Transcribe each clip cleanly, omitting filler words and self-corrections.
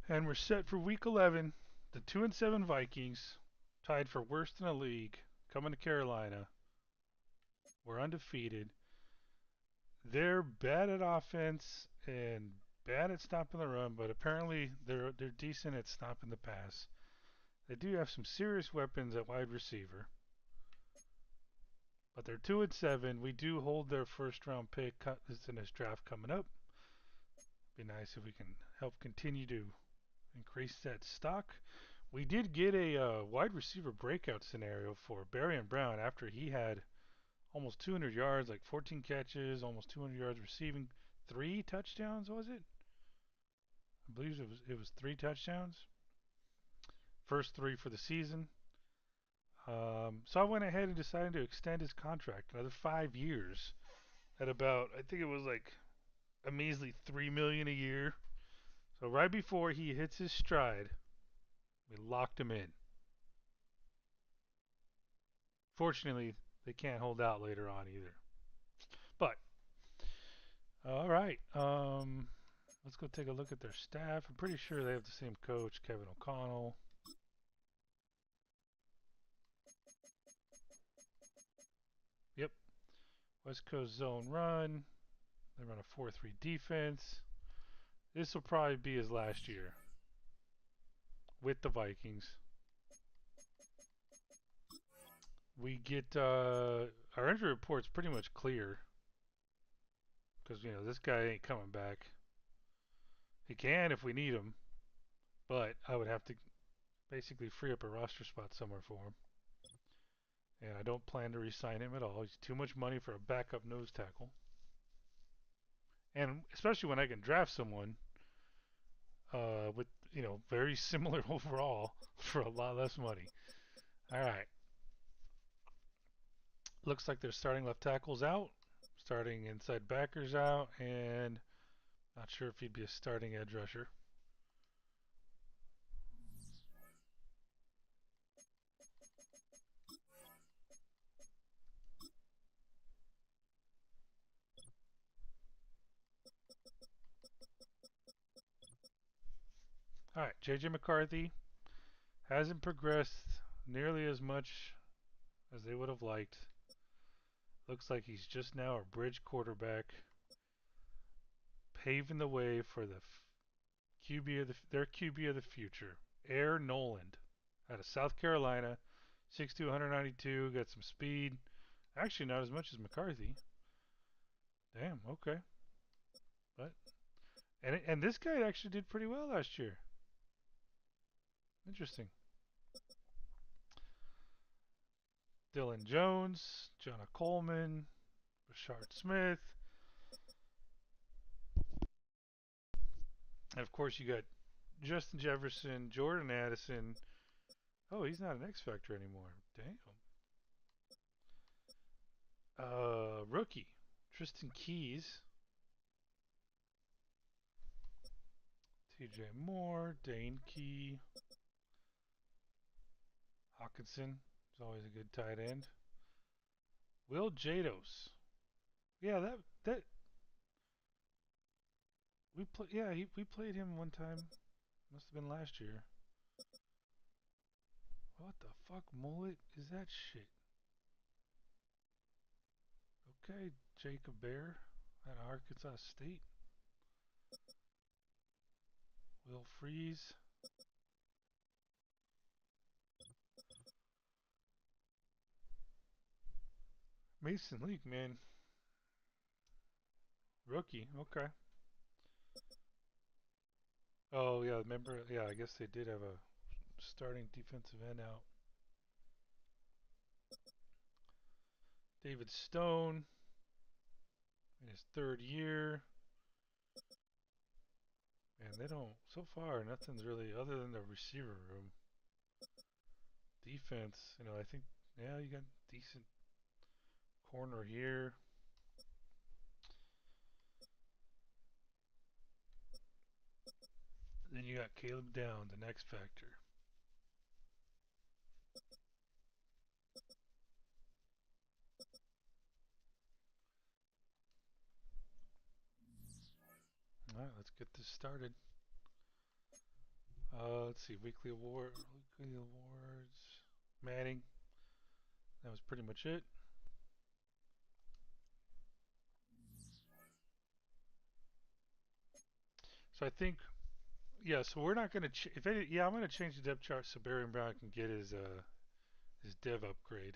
And we're set for week 11. The 2-7 Vikings, tied for worst in the league, coming to Carolina. We're undefeated. They're bad at offense and bad at stopping the run, but apparently they're decent at stopping the pass. They do have some serious weapons at wide receiver, but they're 2-7. We do hold their first round pick in this draft coming up. Be nice if we can help continue to increase that stock. We did get a wide receiver breakout scenario for Barry and Brown after he had almost 200 yards, like 14 catches, almost 200 yards receiving, 3 touchdowns. Was it? I believe it was 3 touchdowns. First three for the season. So I went ahead and decided to extend his contract another 5 years at about, I think it was like a measly $3 million a year. So right before he hits his stride, we locked him in. Fortunately, they can't hold out later on either. But all right, let's go take a look at their staff. I'm pretty sure they have the same coach, Kevin O'Connell. Yep, West Coast zone run. They run a 4-3 defense. This will probably be his last year with the Vikings. We get our injury report's pretty much clear because this guy ain't coming back. He can if we need him, but I would have to basically free up a roster spot somewhere for him. And I don't plan to re-sign him at all. He's too much money for a backup nose tackle. And especially when I can draft someone with very similar overall for a lot less money. All right. Looks like they're starting left tackles out, starting inside backers out, and not sure if he'd be a starting edge rusher. All right, JJ McCarthy hasn't progressed nearly as much as they would have liked. Looks like he's just now a bridge quarterback, paving the way for the their QB of the future, Air Noland, out of South Carolina, 6'2", 192, got some speed. Actually, not as much as McCarthy. Damn. Okay. But and this guy actually did pretty well last year. Interesting. Dylan Jones, Jonah Coleman, Rashard Smith, and of course you got Justin Jefferson, Jordan Addison. Oh, he's not an X Factor anymore. Damn. Rookie Tristan Keys, T.J. Moore, Dane Key, Hawkinson is always a good tight end. Will Jados. Yeah, that we play. Yeah, we played him one time. Must have been last year. What the fuck mullet is that shit? Okay, Jacob Bear at Arkansas State. Will Freeze. Mason Leak, man. Rookie. Okay. Oh yeah, remember? Yeah, I guess they did have a starting defensive end out. David Stone in his third year. And they don't, so far, nothing's really, other than the receiver room. Defense, I think, yeah, you got decent corner here. Then you got Caleb Down, the next factor. All right, let's get this started. Let's see, weekly awards, Manning. That was pretty much it. So I think, yeah. So we're not gonna. If any, yeah, I'm gonna change the depth chart so Barry Brown can get his dev upgrade.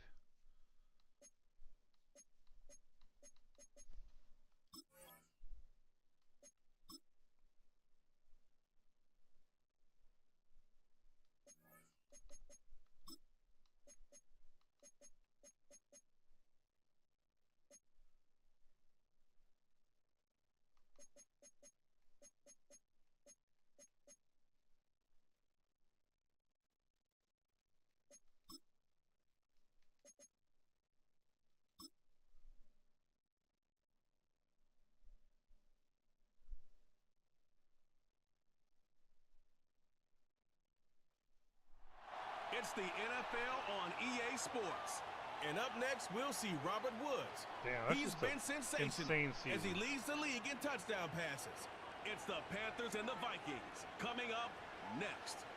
It's the NFL on EA Sports. And up next, we'll see Robert Woods. Damn, He's been sensational as he season. leads the league in touchdown passes. It's the Panthers and the Vikings coming up next.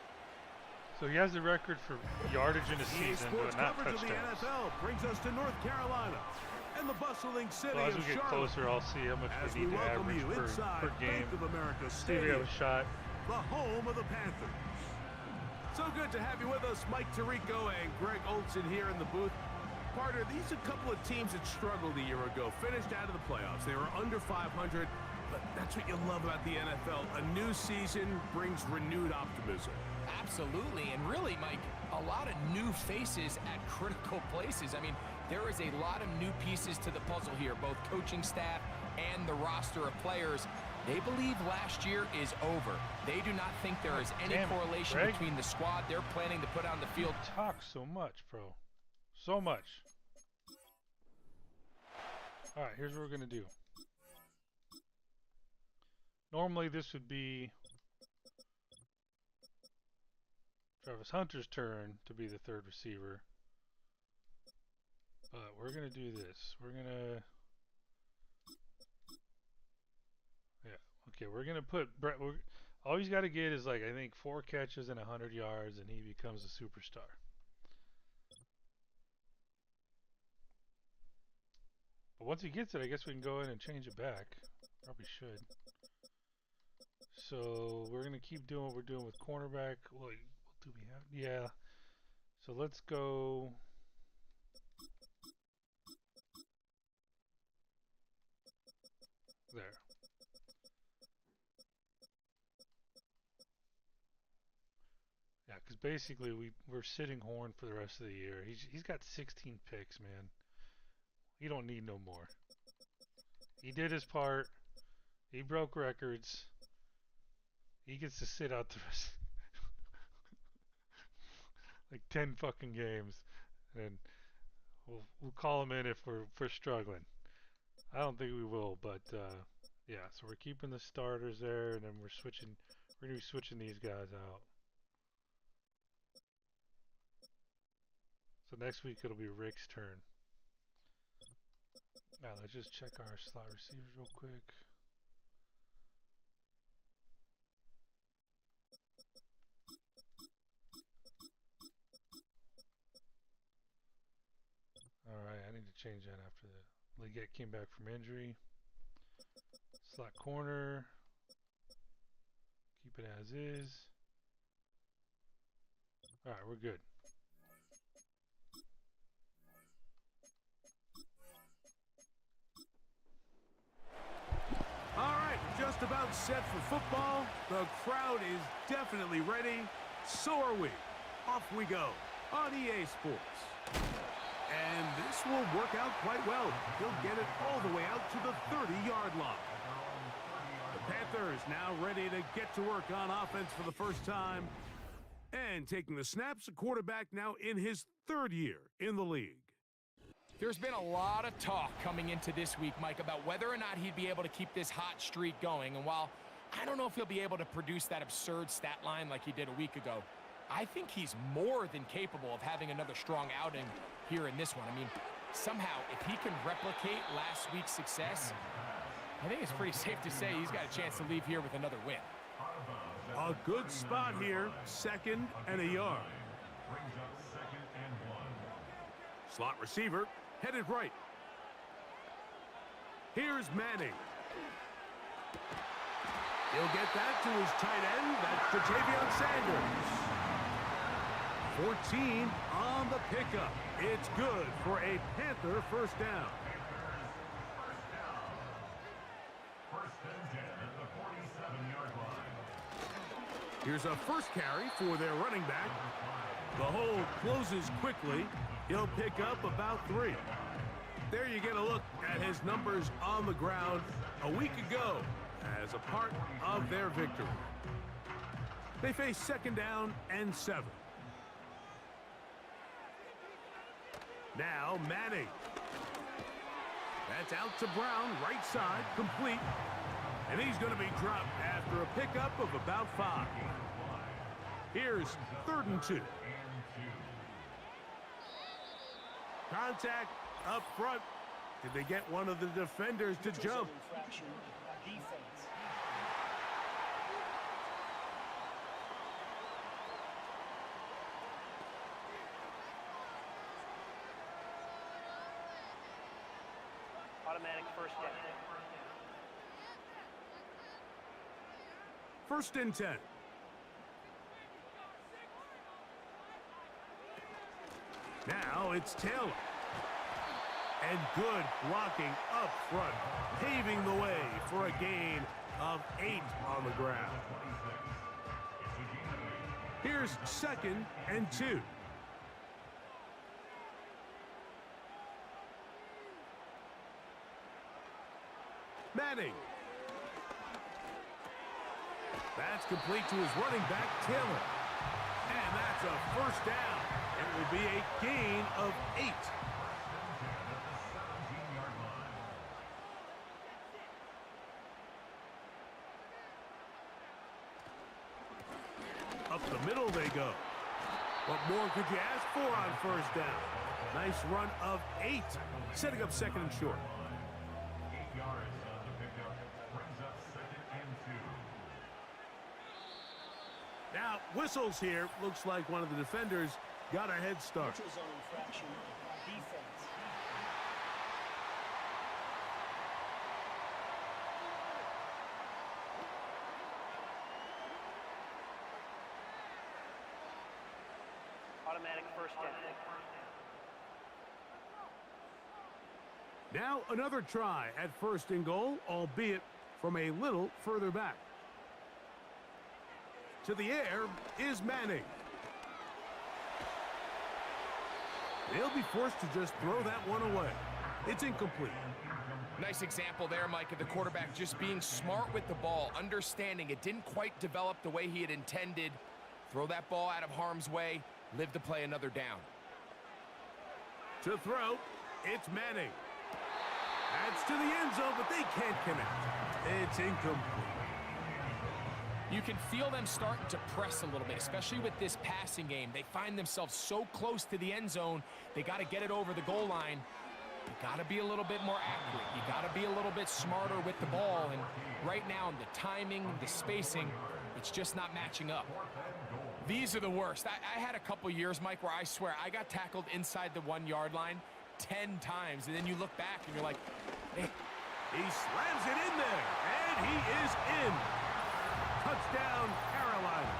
So he has the record for yardage in a season, but not coverage touchdowns. of the NFL brings us to North Carolina and the bustling city Well, as of we get Charlotte. closer, I'll see how much As we need to welcome average you inside per game. Bank of America See if we have Stadium, a shot. the home of the Panthers. So good to have you with us, Mike Tirico and Greg Olson here in the booth. Partner, these are a couple of teams that struggled a year ago, finished out of the playoffs. They were under 500, but that's what you love about the NFL. A new season brings renewed optimism. Absolutely, and really, Mike, a lot of new faces at critical places. I mean, there is a lot of new pieces to the puzzle here, both coaching staff and the roster of players. They believe last year is over. They do not think there is any correlation between the squad they're planning to put on the field. You talk so much, bro. So much. All right, here's what we're going to do. Normally, this would be Travis Hunter's turn to be the third receiver. But we're going to do this. We're going to... Okay, we're going to put Brett... all he's got to get is, like, I think 4 catches and 100 yards, and he becomes a superstar. But once he gets it, I guess we can go in and change it back. Probably should. So we're going to keep doing what we're doing with cornerback. What do we have? Yeah. So let's go... There. Yeah, because basically we're sitting Horn for the rest of the year. He's got 16 picks, man. He don't need no more. He did his part. He broke records. He gets to sit out the rest, like 10 fucking games, and we'll call him in if we're struggling. I don't think we will, but yeah. So we're keeping the starters there, and then we're gonna be switching these guys out. So next week it'll be Rick's turn. Now let's just check our slot receivers real quick. Alright, I need to change that after the Leggett came back from injury. Slot corner. Keep it as is. Alright, we're good. All right, just about set for football. The crowd is definitely ready. So are we. Off we go on EA Sports. And this will work out quite well. He'll get it all the way out to the 30-yard line. The Panthers now ready to get to work on offense for the first time. And taking the snaps, the quarterback now in his 3rd year in the league. There's been a lot of talk coming into this week, Mike, about whether or not he'd be able to keep this hot streak going. And while I don't know if he'll be able to produce that absurd stat line like he did a week ago, I think he's more than capable of having another strong outing here in this one. I mean, somehow, if he can replicate last week's success, I think it's pretty safe to say he's got a chance to leave here with another win. A good spot here, 2nd and a yard. Slot receiver, headed right. Here's Manning. He'll get that to his tight end. That's Ja'Tavion Sanders. 14 on the pickup. It's good for a Panther first down. Here's a first carry for their running back. The hole closes quickly. He'll pick up about 3. There you get a look at his numbers on the ground a week ago as a part of their victory. They face 2nd down and 7. Now Manning. That's out to Brown, right side, complete. And he's going to be dropped after a pickup of about 5. Here's 3rd and 2. Contact up front. Did they get one of the defenders to jump? Automatic first down. 1st and 10. Now it's Taylor. And good blocking up front, paving the way for a gain of 8 on the ground. Here's 2nd and 2. Manning. That's complete to his running back, Taylor. And that's a first down. It will be a gain of 8. Up the middle they go. What more could you ask for on first down? Nice run of 8, setting up 2nd and short. 8 yards on the pickup. Brings up 2nd and 2. Now, whistles here. Looks like one of the defenders got a head start. Neutral zone infraction. Defense. Automatic first down. Now another try at 1st and goal, albeit from a little further back. To the air is Manning. They'll be forced to just throw that one away. It's incomplete. Nice example there, Mike, of the quarterback just being smart with the ball, understanding it didn't quite develop the way he had intended. Throw that ball out of harm's way, live to play another down. To throw, it's Manning. That's to the end zone, but they can't connect. It's incomplete. You can feel them starting to press a little bit, especially with this passing game. They find themselves so close to the end zone, they got to get it over the goal line. You got to be a little bit more accurate. You got to be a little bit smarter with the ball. And right now, the timing, the spacing, it's just not matching up. These are the worst. I had a couple years, Mike, where I swear I got tackled inside the 1 yard line 10 times. And then you look back and you're like, hey. He slams it in there, and he is in. Touchdown, Carolina.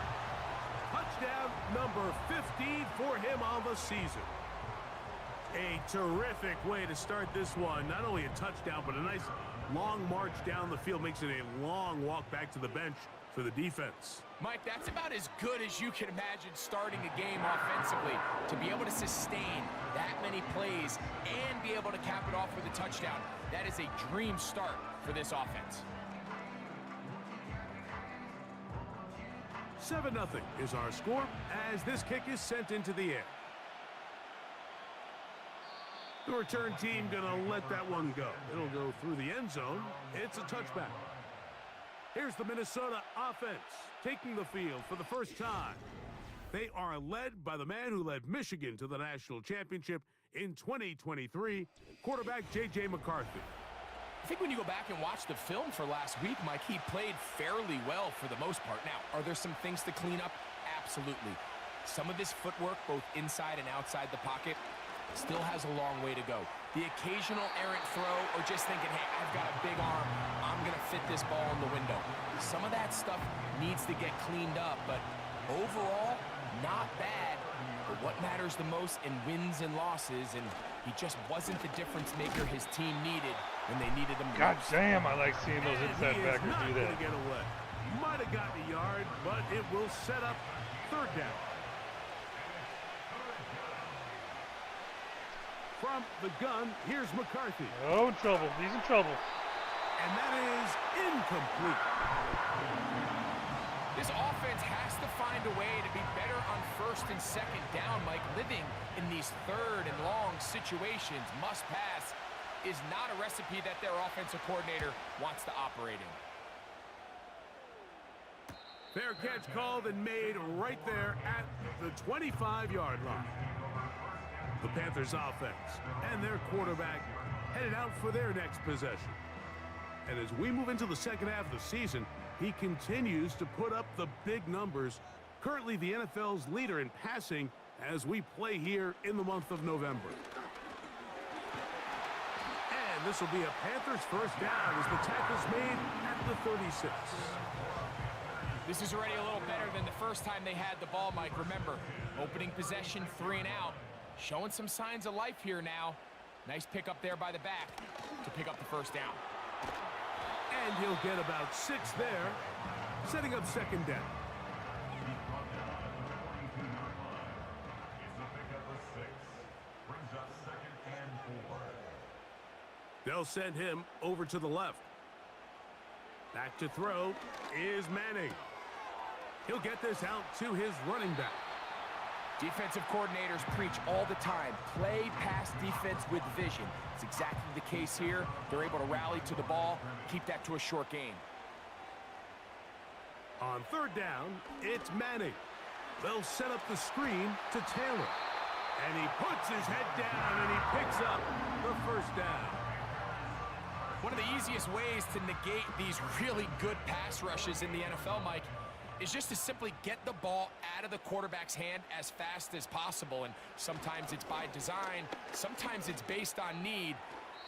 Touchdown number 15 for him on the season. A terrific way to start this one. Not only a touchdown, but a nice long march down the field. Makes it a long walk back to the bench for the defense. Mike, that's about as good as you can imagine starting a game offensively. To be able to sustain that many plays and be able to cap it off with a touchdown, that is a dream start for this offense. 7-0 is our score as this kick is sent into the air. The return team gonna let that one go. It'll go through the end zone. It's a touchback. Here's the Minnesota offense taking the field for the first time. They are led by the man who led Michigan to the national championship in 2023, quarterback J.J. McCarthy. I think when you go back and watch the film for last week, Mike, he played fairly well for the most part. Now, are there some things to clean up? Absolutely. Some of his footwork, both inside and outside the pocket, still has a long way to go. The occasional errant throw or just thinking, hey, I've got a big arm, I'm going to fit this ball in the window. Some of that stuff needs to get cleaned up, but overall, not bad. But what matters the most in wins and losses, and he just wasn't the difference maker his team needed when they needed him God most. damn, I like seeing those inside He is backers not do gonna that. get away. Might have gotten a yard, but it will set up third down. From the gun, here's McCarthy. Oh, in trouble. He's in trouble. And that is incomplete. This offense has to find a way to be better on first and second down, Mike. Living in these third and long situations, must pass, is not a recipe that their offensive coordinator wants to operate in. Fair catch called and made right there at the 25-yard line. The Panthers offense and their quarterback headed out for their next possession. And as we move into the second half of the season, he continues to put up the big numbers. Currently the NFL's leader in passing as we play here in the month of November. And this will be a Panthers first down as the tackle's made at the 36. This is already a little better than the first time they had the ball, Mike. Remember, opening possession, 3 and out. Showing some signs of life here now. Nice pick up there by the back to pick up the first down. And he'll get about 6 there, setting up second down. They'll send him over to the left. Back to throw is Manning. He'll get this out to his running back. Defensive coordinators preach all the time, play pass defense with vision. It's exactly the case here. They're able to rally to the ball, keep that to a short gain. On third down, it's Manning. They'll set up the screen to Taylor. And he puts his head down and he picks up the first down. One of the easiest ways to negate these really good pass rushes in the NFL, Mike, is just to simply get the ball out of the quarterback's hand as fast as possible. And sometimes it's by design, sometimes it's based on need.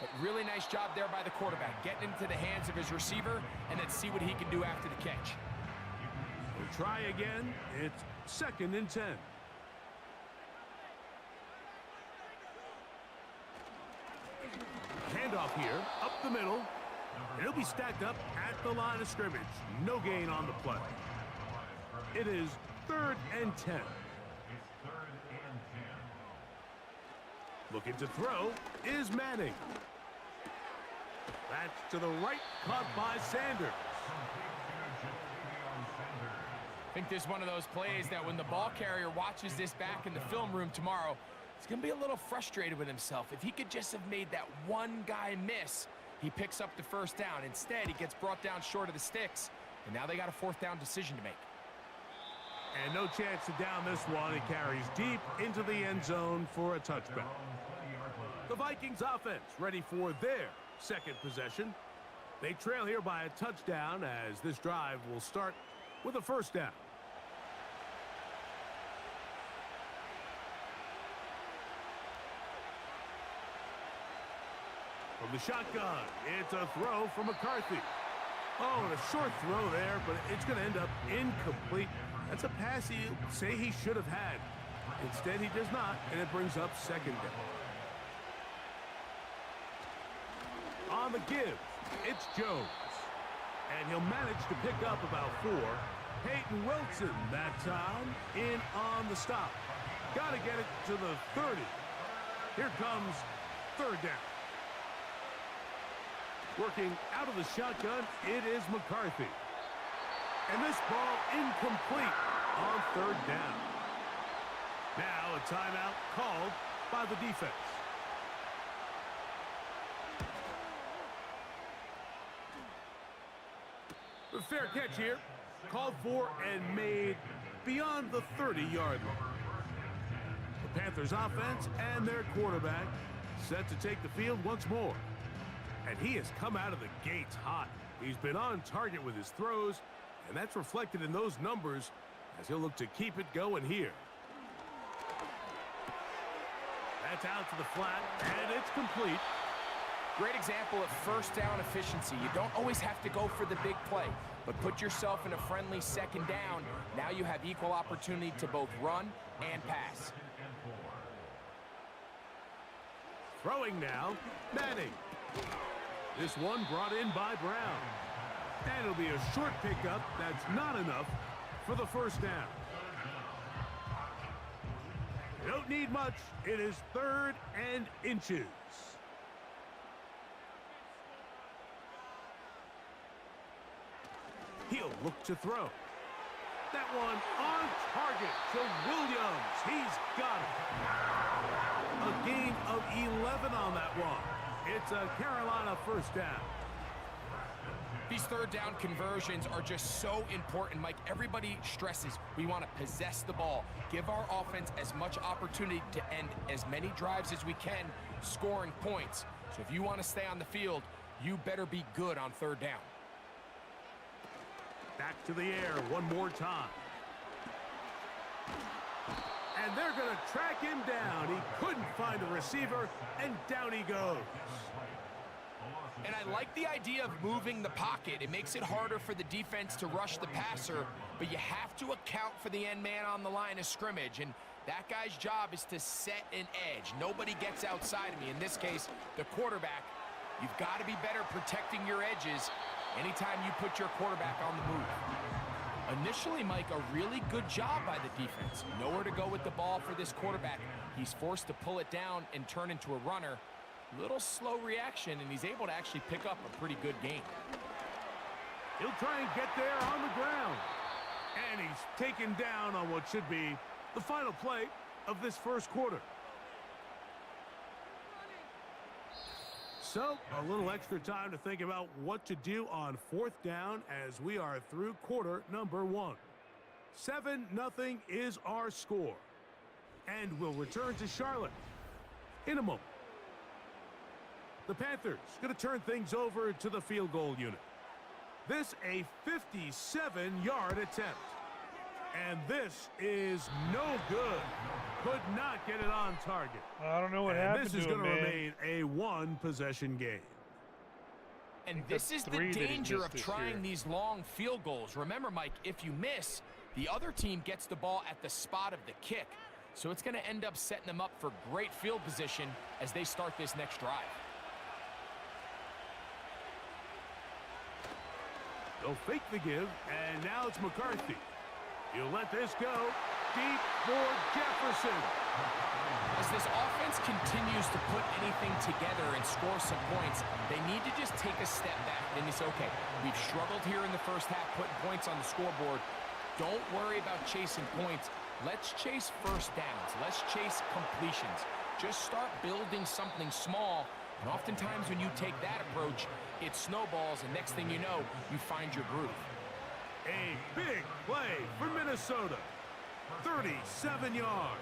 But really nice job there by the quarterback, getting into the hands of his receiver and then see what he can do after the catch. We'll try again. It's second and 10. Handoff here, up the middle. And he'll be stacked up at the line of scrimmage. No gain on the play. It is third and 10. Looking to throw is Manning. That's to the right, caught by Sanders. I think this is one of those plays that when the ball carrier watches this back in the film room tomorrow, he's going to be a little frustrated with himself. If he could just have made that one guy miss, he picks up the first down. Instead, he gets brought down short of the sticks, and now they got a fourth down decision to make. And no chance to down this one. It carries deep into the end zone for a touchback. The Vikings offense ready for their second possession. They trail here by a touchdown as this drive will start with a first down. From the shotgun, it's a throw from McCarthy. Oh, and a short throw there, but it's going to end up incomplete. That's a pass he'll say he should have had. Instead, he does not, and it brings up second down. On the give, it's Jones. And he'll manage to pick up about 4. Peyton Wilson that time in on the stop. Got to get it to the 30. Here comes third down. Working out of the shotgun, it is McCarthy. And this ball incomplete on third down. Now a timeout called by the defense. The fair catch here, called for and made beyond the 30-yard line. The Panthers offense and their quarterback set to take the field once more. And he has come out of the gates hot. He's been on target with his throws, and that's reflected in those numbers as he'll look to keep it going here. That's out to the flat, and it's complete. Great example of first down efficiency. You don't always have to go for the big play, but put yourself in a friendly second down. Now you have equal opportunity to both run and pass. Throwing now, Manning. This one brought in by Brown. And it'll be a short pickup that's not enough for the first down. You don't need much. It is 3rd and inches. He'll look to throw. That one on target to Williams. He's got it. A gain of 11 on that one. It's a Carolina first down. These third down conversions are just so important, Mike. Everybody stresses we want to possess the ball, give our offense as much opportunity to end as many drives as we can, scoring points. So if you want to stay on the field, you better be good on third down. Back to the air one more time. And they're going to track him down. He couldn't find a receiver, and down he goes. And I like the idea of moving the pocket. It makes it harder for the defense to rush the passer, but you have to account for the end man on the line of scrimmage, and that guy's job is to set an edge. Nobody gets outside of me. In this case, the quarterback. You've got to be better protecting your edges anytime you put your quarterback on the move. Initially, Mike, a really good job by the defense. Nowhere to go with the ball for this quarterback. He's forced to pull it down and turn into a runner. Little slow reaction, and he's able to actually pick up a pretty good gain. He'll try and get there on the ground. And he's taken down on what should be the final play of this first quarter. So, a little extra time to think about what to do on 4th down as we are through quarter number 1. 7-0 is our score. And we'll return to Charlotte in a moment. The Panthers going to turn things over to the field goal unit. This a 57-yard attempt. And this is no good. Could not get it on target. I don't know what happened to him, This is going to man. remain a 1-possession game. And this is the danger of trying these long field goals. Remember, Mike, if you miss, the other team gets the ball at the spot of the kick. So it's going to end up setting them up for great field position as they start this next drive. They'll fake the give, and now it's McCarthy. He'll let this go deep for Jefferson. As this offense continues to put anything together and score some points, they need to just take a step back. And it's okay. We've struggled here in the first half putting points on the scoreboard. Don't worry about chasing points. Let's chase first downs. Let's chase completions. Just start building something small. And oftentimes when you take that approach, it snowballs, and next thing you know, you find your groove. A big play for Minnesota. 37 yards.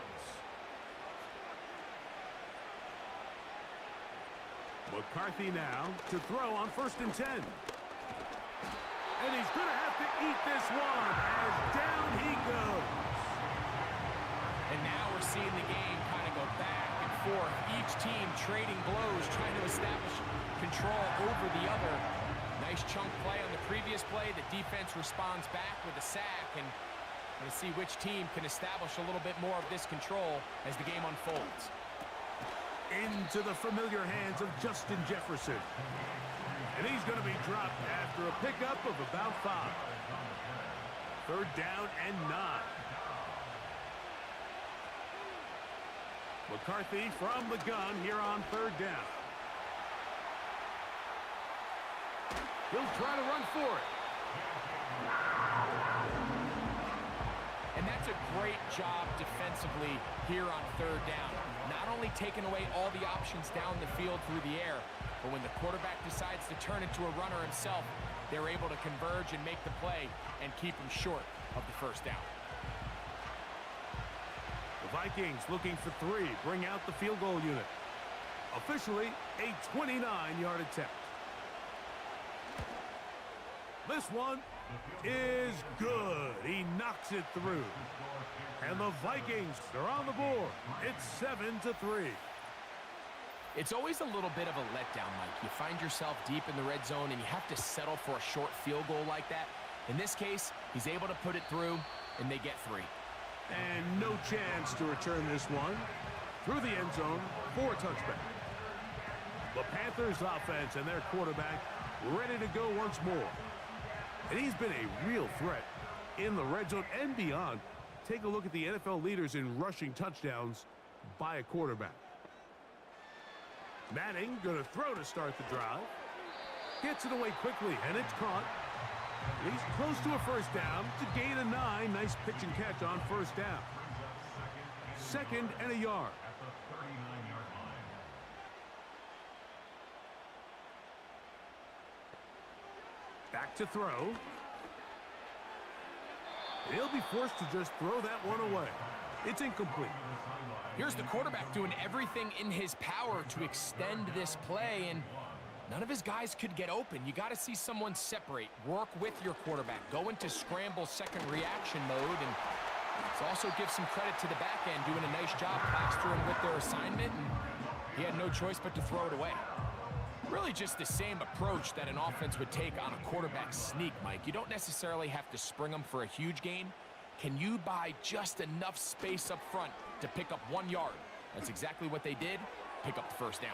McCarthy now to throw on 1st and 10. And he's going to have to eat this one as down he goes. And now we're seeing the game kind of go back and forth. Each team trading blows, trying to establish control over the other. Nice chunk play on the previous play. The defense responds back with a sack, and we'll see which team can establish a little bit more of this control as the game unfolds. Into the familiar hands of Justin Jefferson. And he's going to be dropped after a pickup of about 5. 3rd down and 9. McCarthy from the gun here on 3rd down. He'll try to run for it. And that's a great job defensively here on 3rd down. Not only taking away all the options down the field through the air, but when the quarterback decides to turn into a runner himself, they're able to converge and make the play and keep him short of the first down. The Vikings looking for 3, bring out the field goal unit. Officially a 29-yard attempt. This one is good. He knocks it through. And the Vikings are on the board. It's 7-3. It's always a little bit of a letdown, Mike. You find yourself deep in the red zone and you have to settle for a short field goal like that. In this case, he's able to put it through, and they get 3. And no chance to return this one. Through the end zone for a touchback. The Panthers offense and their quarterback ready to go once more. And he's been a real threat in the red zone and beyond. Take a look at the NFL leaders in rushing touchdowns by a quarterback. Madden going to throw to start the drive. Gets it away quickly, and it's caught. He's close to a first down to gain a 9. Nice pitch and catch on first down. 2nd and a yard. Back to throw. He'll be forced to just throw that one away. It's incomplete. Here's the quarterback doing everything in his power to extend this play, and none of his guys could get open. You got to see someone separate, work with your quarterback, go into scramble second reaction mode, and also give some credit to the back end doing a nice job plastering with their assignment, and he had no choice but to throw it away. Really just the same approach that an offense would take on a quarterback sneak, Mike. You don't necessarily have to spring them for a huge gain. Can you buy just enough space up front to pick up 1 yard? That's exactly what they did. Pick up the first down.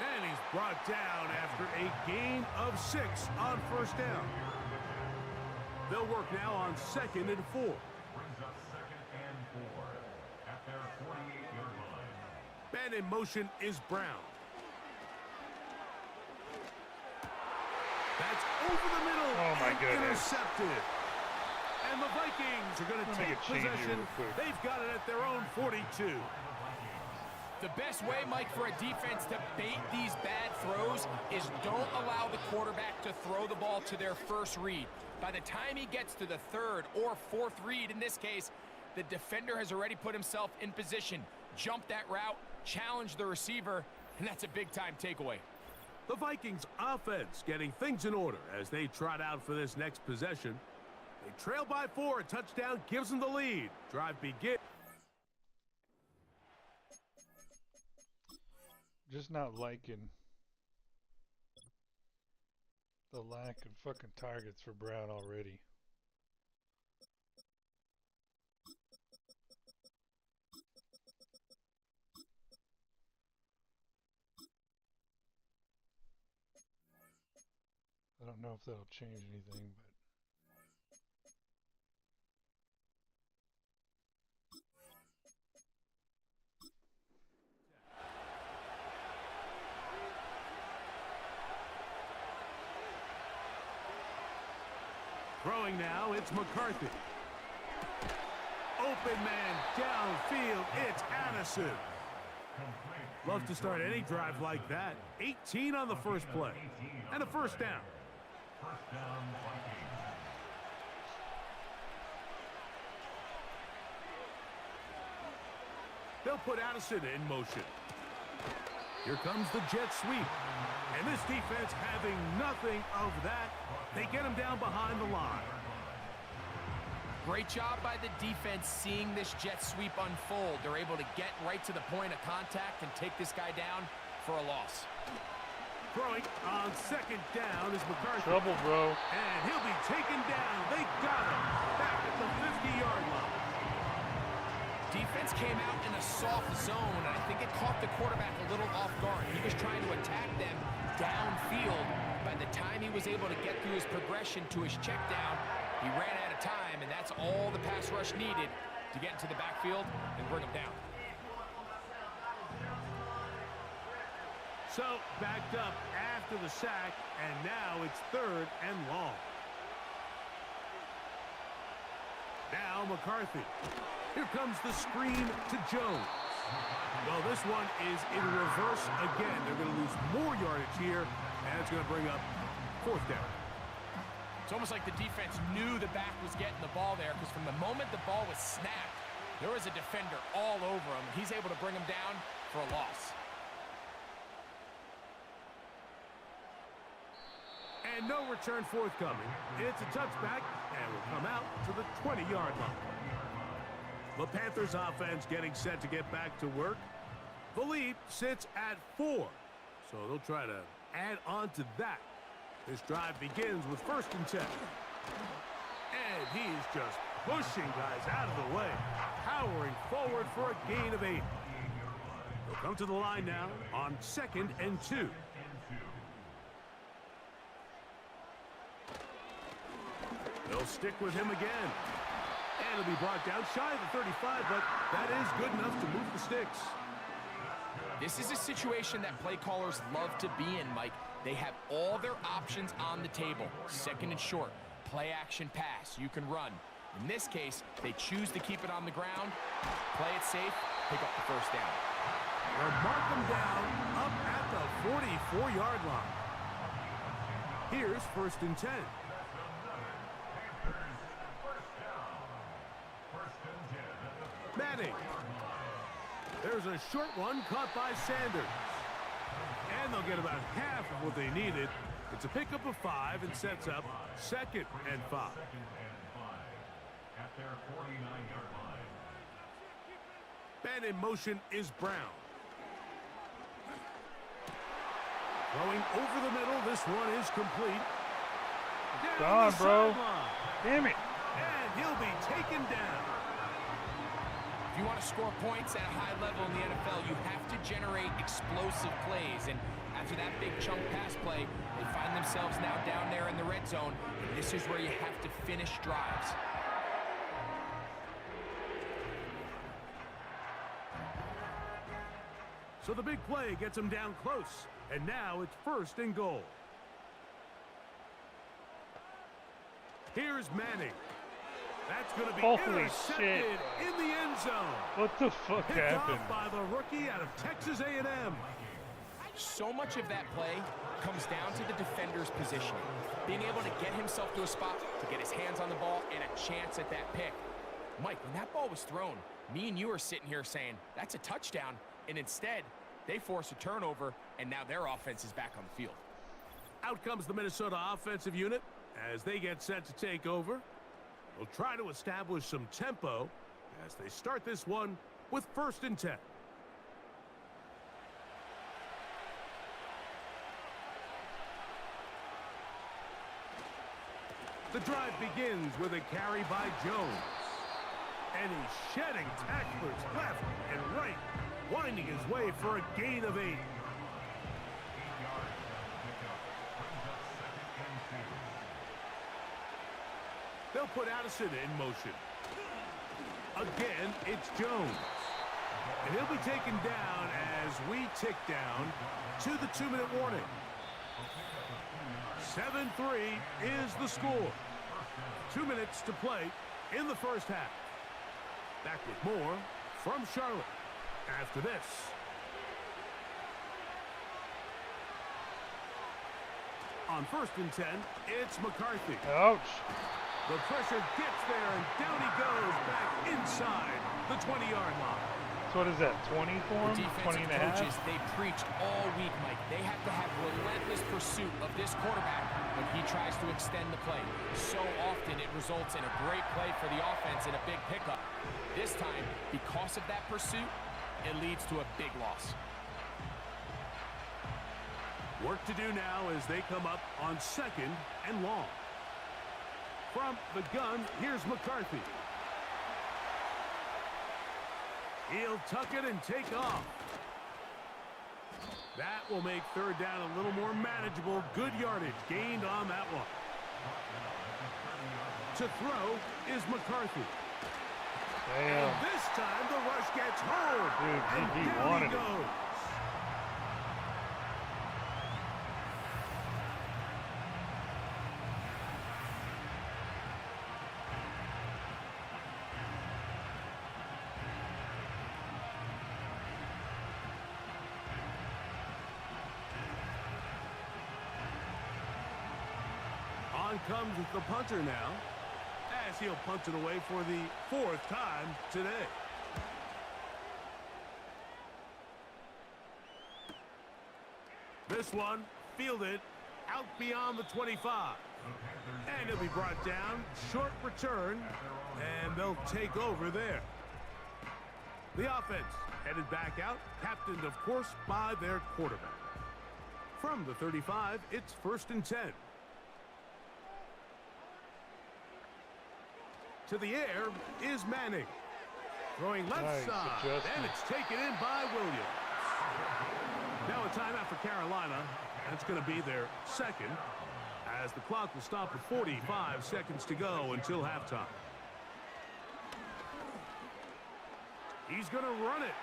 And he's brought down after a gain of 6 on first down. They'll work now on 2nd and 4. Brings up 2nd and 4 at their 48-yard line. Man in motion is Brown. That's over the middle. Oh, my and goodness. Intercepted. And the Vikings are going to take possession. They've got it at their own 42. The best way, Mike, for a defense to bait these bad throws is don't allow the quarterback to throw the ball to their first read. By the time he gets to the 3rd or 4th read, in this case, the defender has already put himself in position, jump that route, challenge the receiver, and that's a big-time takeaway. The Vikings offense getting things in order as they trot out for this next possession. They trail by 4. A touchdown gives them the lead. Drive begins. Just not liking the lack of fucking targets for Brown already. I don't know if that'll change anything, but Throwing now, it's McCarthy. Open man downfield, it's Addison. Love to start any drive like that. 18 on the first play. And a first down. First down, Vikings. They'll put Addison in motion. Here comes the jet sweep. And this defense having nothing of that. They get him down behind the line. Great job by the defense seeing this jet sweep unfold. They're able to get right to the point of contact and take this guy down for a loss. Throwing on 2nd down is McCarthy. trouble, bro. And he'll be taken down. They got him back at the 50-yard line. Defense came out in a soft zone, and I think it caught the quarterback a little off guard. He was trying to attack them downfield. By the time he was able to get through his progression to his check down, he ran out of time, and that's all the pass rush needed to get into the backfield and bring him down. So, backed up after the sack, and now it's 3rd and long. Now McCarthy. Here comes the screen to Jones. Well, this one is in reverse again. They're going to lose more yardage here, and it's going to bring up 4th down. It's almost like the defense knew the back was getting the ball there, because from the moment the ball was snapped, there was a defender all over him. He's able to bring him down for a loss. And no return forthcoming. It's a touchback and will come out to the 20-yard line. The Panthers offense getting set to get back to work. The lead sits at 4, so they'll try to add on to that. This drive begins with 1st and 10. And he's just pushing guys out of the way, powering forward for a gain of 8. They'll come to the line now on 2nd and 2. They'll stick with him again. And it'll be brought down shy of the 35, but that is good enough to move the sticks. This is a situation that play callers love to be in, Mike. They have all their options on the table. 2nd and short, play action pass, you can run. In this case, they choose to keep it on the ground, play it safe, pick up the 1st down. They'll mark them down up at the 44-yard line. Here's 1st and 10. Manning. There's a short one caught by Sanders. And they'll get about half of what they needed. It's a pickup of 5 and sets up 2nd and 5. At their 49-yard line. Man in motion is Brown. Throwing over the middle, this one is complete. Gone, bro. Damn it. And he'll be taken down. If you want to score points at a high level in the NFL, you have to generate explosive plays. And after that big chunk pass play, they find themselves now down there in the red zone. And this is where you have to finish drives. So the big play gets them down close. And now it's 1st and goal. Here's Manning. That's going to be Holy intercepted shit. in the end zone. What the fuck Picked happened? off by the rookie out of Texas A&M. So much of that play comes down to the defender's positioning. Being able to get himself to a spot, to get his hands on the ball, and a chance at that pick. Mike, when that ball was thrown, me and you are sitting here saying, that's a touchdown. And instead, they force a turnover, and now their offense is back on the field. Out comes the Minnesota offensive unit as they get set to take over. They'll try to establish some tempo as they start this one with 1st and 10. The drive begins with a carry by Jones. And he's shedding tacklers left and right, winding his way for a gain of 8. They'll put Addison in motion. Again, it's Jones. And he'll be taken down as we tick down to the 2-minute warning. 7-3 is the score. 2 minutes to play in the 1st half. Back with more from Charlotte after this. On 1st and 10, it's McCarthy. Ouch. The pressure gets there, and down he goes back inside the 20-yard line. So what is that, 20 for him? The 20 defensive and a half? coaches, they preached all week, Mike. They have to have relentless pursuit of this quarterback when he tries to extend the play. So often it results in a great play for the offense and a big pickup. This time, because of that pursuit, it leads to a big loss. Work to do now as they come up on 2nd and long. From the gun, here's McCarthy. He'll tuck it and take off. That will make 3rd down a little more manageable. Good yardage gained on that one. To throw is McCarthy. Damn. And this time the rush gets home. Dude, And he down wanted he it. goes. On comes the punter now, as he'll punt it away for the 4th time today. This one fielded out beyond the 25. And he'll be brought down. Short return. And they'll take over there. The offense headed back out, captained, of course, by their quarterback. From the 35, it's 1st and 10. To the air is Manning. Throwing left side, and it's taken in by Williams. Now a timeout for Carolina. That's going to be their second, as the clock will stop with 45 seconds to go until halftime. He's going to run it.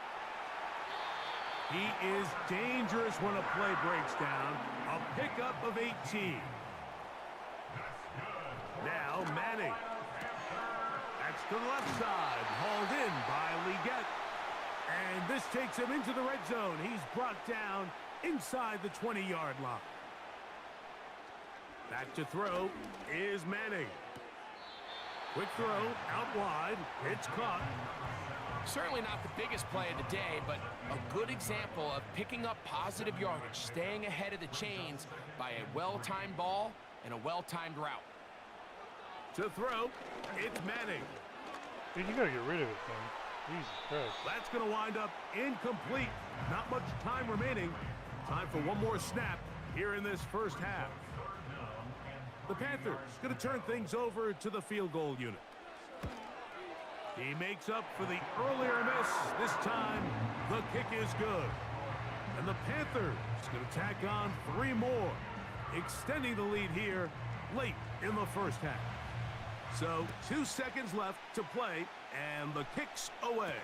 He is dangerous when a play breaks down. A pickup of 18. Now Manning. That's to the left side. Hauled in by Leggett. And this takes him into the red zone. He's brought down inside the 20-yard line. Back to throw is Manning. Quick throw out wide. It's caught. Certainly not the biggest play of the day, but a good example of picking up positive yardage, staying ahead of the chains by a well-timed ball and a well-timed route. To throw, it's Manning. Dude, you gotta get rid of it, man. Jesus Christ. That's going to wind up incomplete. Not much time remaining. Time for one more snap here in this first half. The Panthers going to turn things over to the field goal unit. He makes up for the earlier miss. This time, the kick is good. And the Panthers going to tack on 3 more, extending the lead here late in the first half. So 2 seconds left to play, and the kick's away.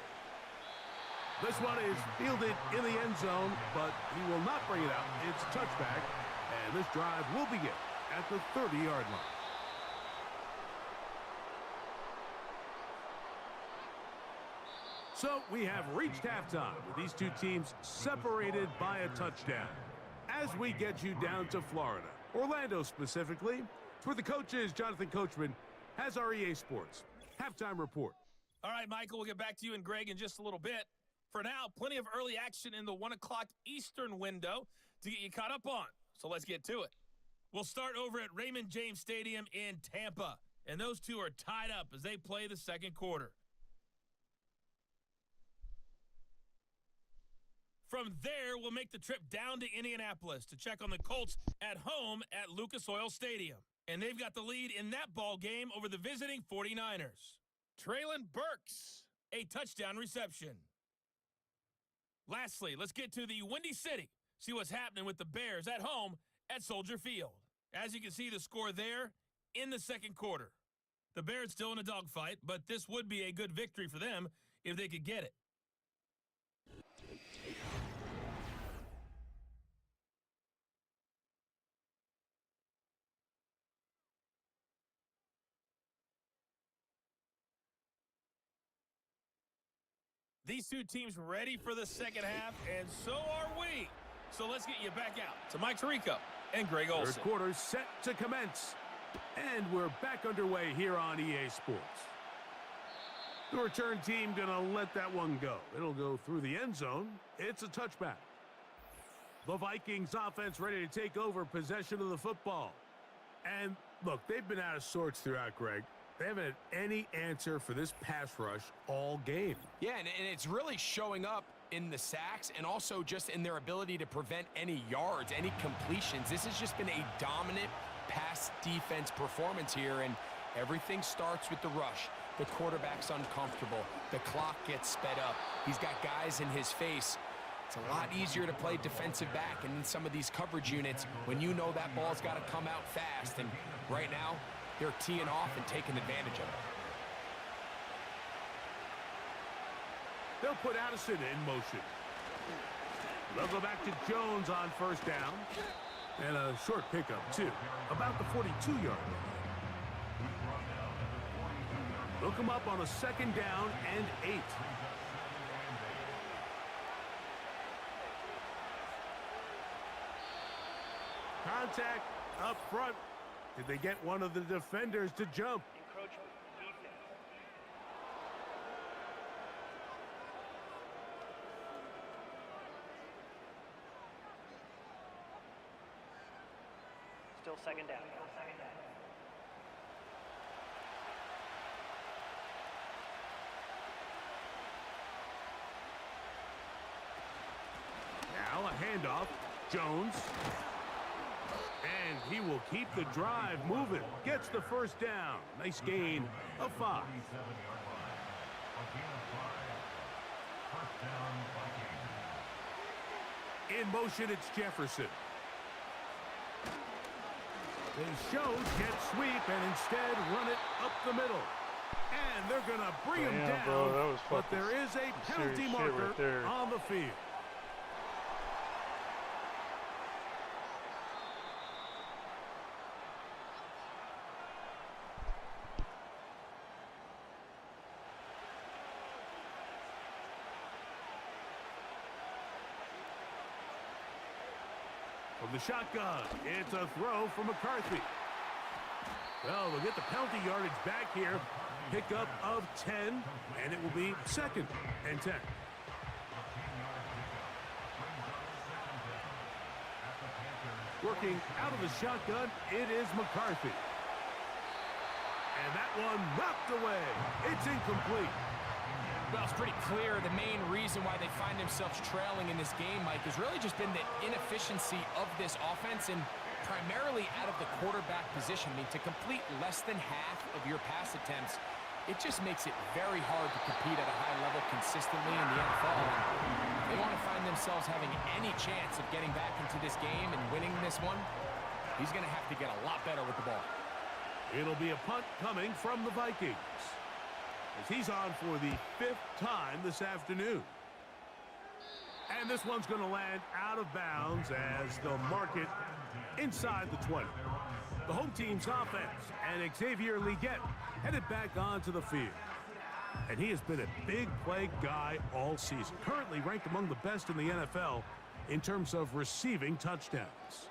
This one is fielded in the end zone, but he will not bring it out. It's touchback, and this drive will begin at the 30-yard line. So we have reached halftime with these two teams separated by a touchdown. As we get you down to Florida, Orlando specifically, it's where the coach is, Jonathan Coachman, has our EA Sports halftime report. All right, Michael, we'll get back to you and Greg in just a little bit. For now, plenty of early action in the 1 o'clock Eastern window to get you caught up on. So let's get to it. We'll start over at Raymond James Stadium in Tampa. And those two are tied up as they play the second quarter. From there, we'll make the trip down to Indianapolis to check on the Colts at home at Lucas Oil Stadium. And they've got the lead in that ball game over the visiting 49ers. Traylon Burks, a touchdown reception. Lastly, let's get to the Windy City. See what's happening with the Bears at home at Soldier Field. As you can see, the score there in the second quarter. The Bears still in a dogfight, but this would be a good victory for them if they could get it. These two teams ready for the second half, and so are we. So let's get you back out to Mike Tirico and Greg Olsen. Third quarter set to commence. And we're back underway here on EA Sports. The return team going to let that one go. It'll go through the end zone. It's a touchback. The Vikings offense ready to take over possession of the football. And look, they've been out of sorts throughout, Greg. They haven't had any answer for this pass rush all game. Yeah, and it's really showing up in the sacks and also just in their ability to prevent any yards, any completions. This has just been a dominant pass defense performance here, and everything starts with the rush. The quarterback's uncomfortable. The clock gets sped up. He's got guys in his face. It's a lot easier to play defensive back and in some of these coverage units when you know that ball's got to come out fast. And right now, they're teeing off and taking advantage of it. They'll put Addison in motion. They'll go back to Jones on first down. And a short pickup, too. About the 42-yard line. They'll come up on a second down and 8. Contact up front. Did they get one of the defenders to jump? Encroachment defense. Still second down. Now a handoff. Jones. And he will keep the drive moving. Gets the first down. Nice gain of 5. In motion, it's Jefferson. They show jet sweep and instead run it up the middle. And they're going to bring him down, bro, that was but there is a penalty marker right there on the field. From the shotgun, it's a throw from McCarthy. Well, they'll get the penalty yardage back here. Pickup of 10, and it will be 2nd and 10. Working out of the shotgun, it is McCarthy. And that one knocked away. It's incomplete. Well, it's pretty clear the main reason why they find themselves trailing in this game, Mike, has really just been the inefficiency of this offense and primarily out of the quarterback position. I mean, to complete less than half of your pass attempts, it just makes it very hard to compete at a high level consistently in the NFL. And if they want to find themselves having any chance of getting back into this game and winning this one, he's going to have to get a lot better with the ball. It'll be a punt coming from the Vikings, as he's on for the 5th time this afternoon. And this one's going to land out of bounds as they'll mark it inside the 20. The home team's offense and Xavier Legette headed back onto the field. And he has been a big play guy all season. Currently ranked among the best in the NFL in terms of receiving touchdowns.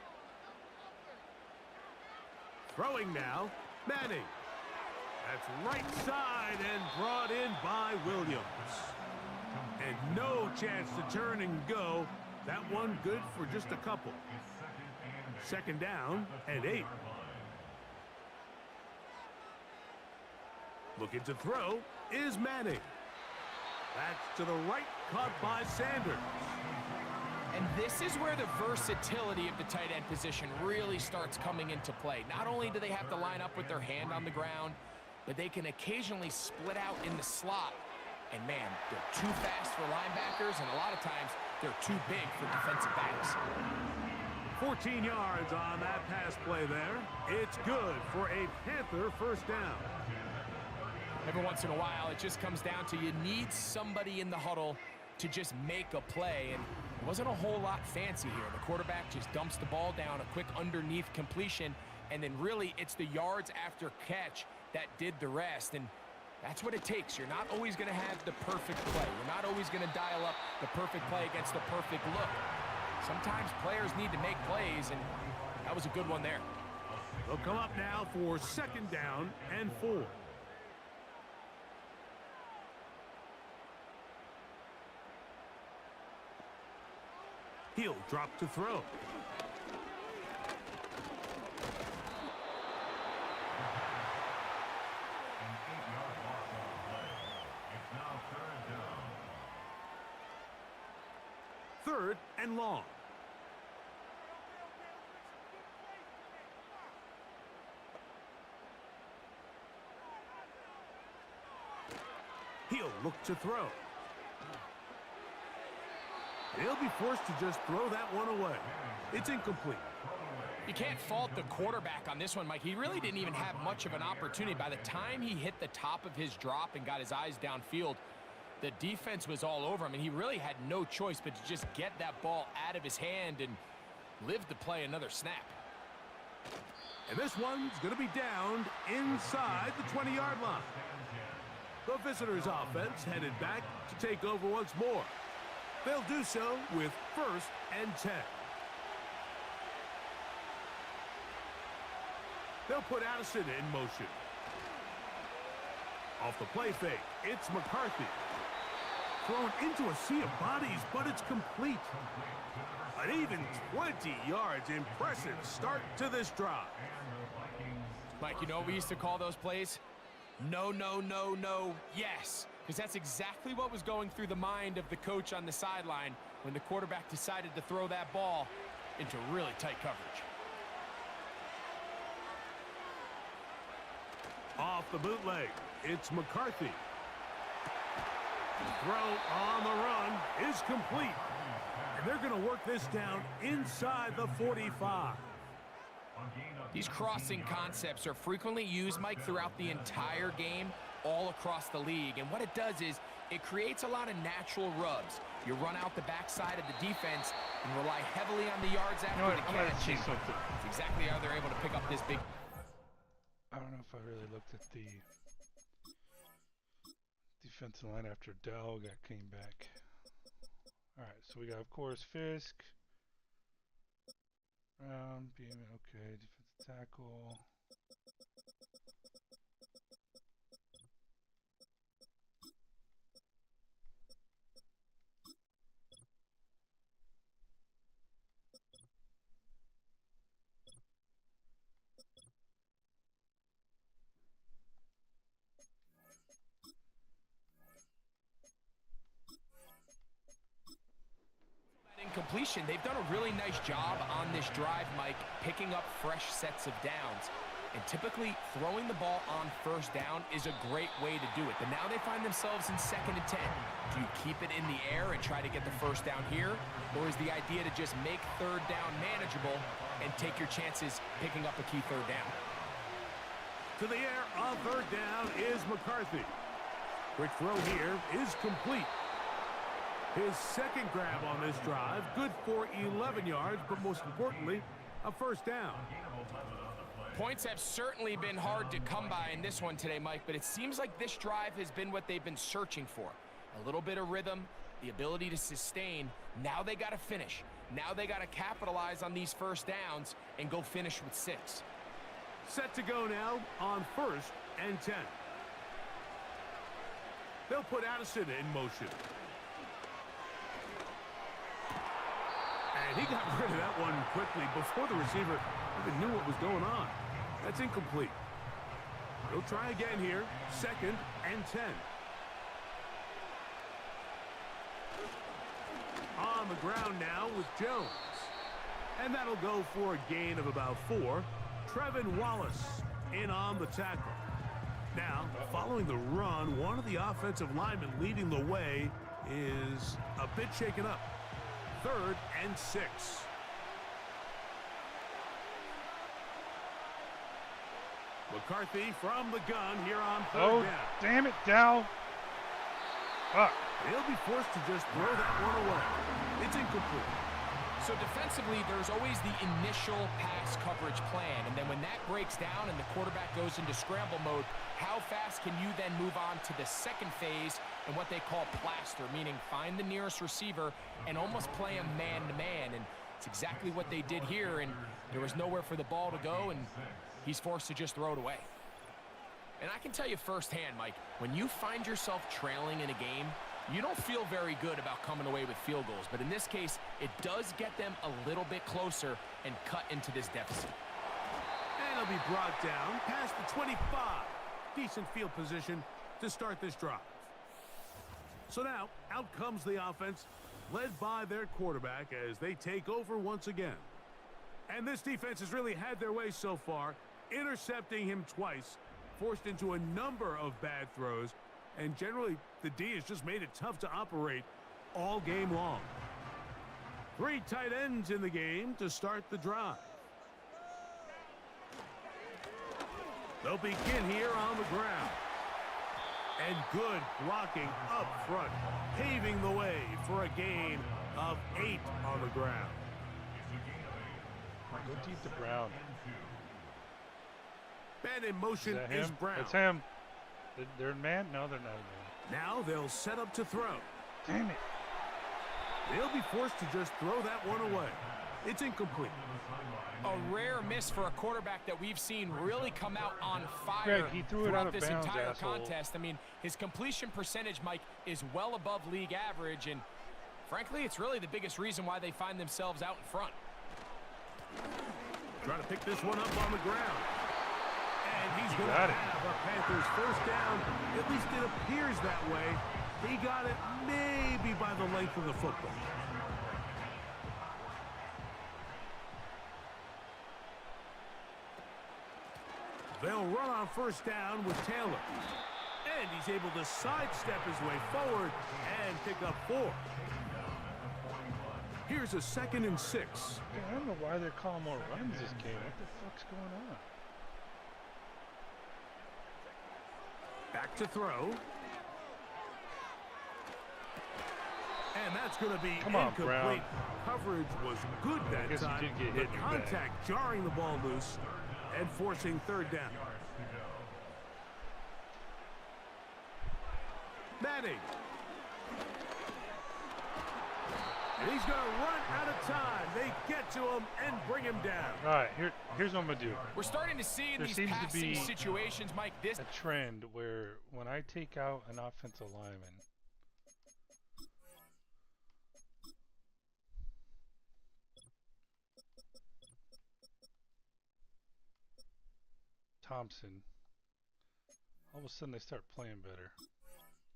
Throwing now, Manning. That's right side and brought in by Williams. And no chance to turn and go. That one good for just a couple. 2nd down and 8. Looking to throw is Manning. That's to the right, caught by Sanders. And this is where the versatility of the tight end position really starts coming into play. Not only do they have to line up with their hand on the ground, but they can occasionally split out in the slot. And man, they're too fast for linebackers, and a lot of times they're too big for defensive backs. 14 yards on that pass play there. It's good for a Panther first down. Every once in a while, it just comes down to you need somebody in the huddle to just make a play, and it wasn't a whole lot fancy here. The quarterback just dumps the ball down, a quick underneath completion, and then really it's the yards after catch that did the rest, and that's what it takes. You're not always going to have the perfect play. You're not always going to dial up the perfect play against the perfect look. Sometimes players need to make plays, and that was a good one there. They'll come up now for 2nd down and 4. He'll drop to throw. Third and long. He'll look to throw. He'll be forced to just throw that one away. It's incomplete. You can't fault the quarterback on this one, Mike. He really didn't even have much of an opportunity. By the time he hit the top of his drop and got his eyes downfield, the defense was all over him, and he really had no choice but to just get that ball out of his hand and live to play another snap. And this one's going to be downed inside the 20-yard line. The visitors' offense headed back to take over once more. They'll do so with 1st and 10. They'll put Addison in motion. Off the play fake, it's McCarthy. thrown into a sea of bodies, but it's complete. An even 20 yards. Impressive start to this drive. Mike, you know what we used to call those plays? No, no, no, no, yes. Because that's exactly what was going through the mind of the coach on the sideline when the quarterback decided to throw that ball into really tight coverage. Off the bootleg, it's McCarthy. The throw on the run is complete. And they're going to work this down inside the 45. These crossing concepts are frequently used, Mike, throughout the entire game, all across the league. And what it does is it creates a lot of natural rubs. You run out the backside of the defense and rely heavily on the yards after the catch. It's exactly how they're able to pick up this big. I don't know if I really looked at the defensive line after Dell came back. All right, so we got, of course, Fisk. Being okay, defensive tackle. Completion. They've done a really nice job on this drive, Mike, picking up fresh sets of downs. And typically, throwing the ball on first down is a great way to do it. But now they find themselves in 2nd and 10. Do you keep it in the air and try to get the first down here? Or is the idea to just make 3rd down manageable and take your chances picking up a key 3rd down? To the air on 3rd down is McCarthy. Quick throw here is complete. His 2nd grab on this drive, good for 11 yards, but most importantly, a first down. Points have certainly been hard to come by in this one today, Mike, but it seems like this drive has been what they've been searching for. A little bit of rhythm, the ability to sustain. Now they got to finish. Now they got to capitalize on these first downs and go finish with 6. Set to go now on 1st and 10. They'll put Addison in motion. And he got rid of that one quickly before the receiver even knew what was going on. That's incomplete. They'll try again here. 2nd and 10. On the ground now with Jones. And that'll go for a gain of about 4. Trevin Wallace in on the tackle. Now, following the run, one of the offensive linemen leading the way is a bit shaken up. 3rd and 6. McCarthy from the gun here on 3rd down. Damn it, Dow. Fuck. He'll be forced to just throw that one away. It's incomplete. So defensively, there's always the initial pass coverage plan, and then when that breaks down and the quarterback goes into scramble mode, how fast can you then move on to the 2nd phase and what they call plaster, meaning find the nearest receiver and almost play him man-to-man, and it's exactly what they did here, and there was nowhere for the ball to go, and he's forced to just throw it away. And I can tell you firsthand, Mike, when you find yourself trailing in a game, you don't feel very good about coming away with field goals, but in this case, it does get them a little bit closer and cut into this deficit. And he'll be brought down past the 25. Decent field position to start this drive. So now, out comes the offense, led by their quarterback as they take over once again. And this defense has really had their way so far, intercepting him twice, forced into a number of bad throws, and generally, the D has just made it tough to operate all game long. 3 tight ends in the game to start the drive. They'll begin here on the ground. And good blocking up front, paving the way for a gain of 8 on the ground. Go deep to Brown. Man in motion is Brown. It's him. They're in man? No, they're not in man. Now they'll set up to throw. Damn it. They'll be forced to just throw that one away. It's incomplete. A rare miss for a quarterback that we've seen really come out on fire Greg, he threw it out throughout of this bounds, entire asshole. contest. I mean, his completion percentage, Mike, is well above league average, and frankly, it's really the biggest reason why they find themselves out in front. Trying to pick this one up on the ground. And he's going to got it. have a Panthers first down. At least it appears that way. He got it maybe by the length of the football. They'll run on first down with Taylor. And he's able to sidestep his way forward and pick up 4. Here's a 2nd and 6. I don't know why they're calling more runs this game. What the fuck's going on? Back to throw. And that's going to be Come on, incomplete. Brown. Coverage was good that guess you time. did get hit The in your back. contact jarring the ball loose and forcing 3rd down. Madden. And he's going to run out of time. They get to him and bring him down. All right, here's what I'm gonna do. We're starting to see in There these seems to passing be situations, Mike, this A trend where when I take out an offensive lineman, Thompson, all of a sudden they start playing better.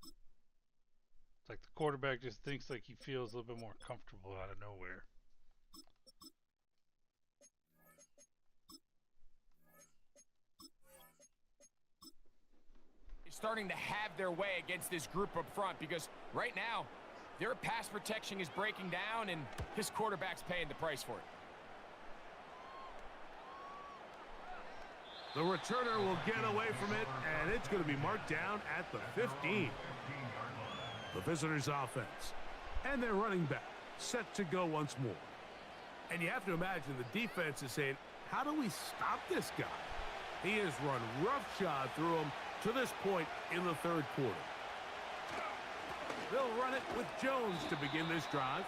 It's like the quarterback just thinks like he feels a little bit more comfortable out of nowhere. is starting to have their way against this group up front, because right now their pass protection is breaking down and his quarterback's paying the price for it. The returner will get away from it, and it's going to be marked down at the 15. The visitors' offense. And their running back set to go once more. And you have to imagine the defense is saying, how do we stop this guy? He has run roughshod through him to this point in the 3rd quarter. They'll run it with Jones to begin this drive.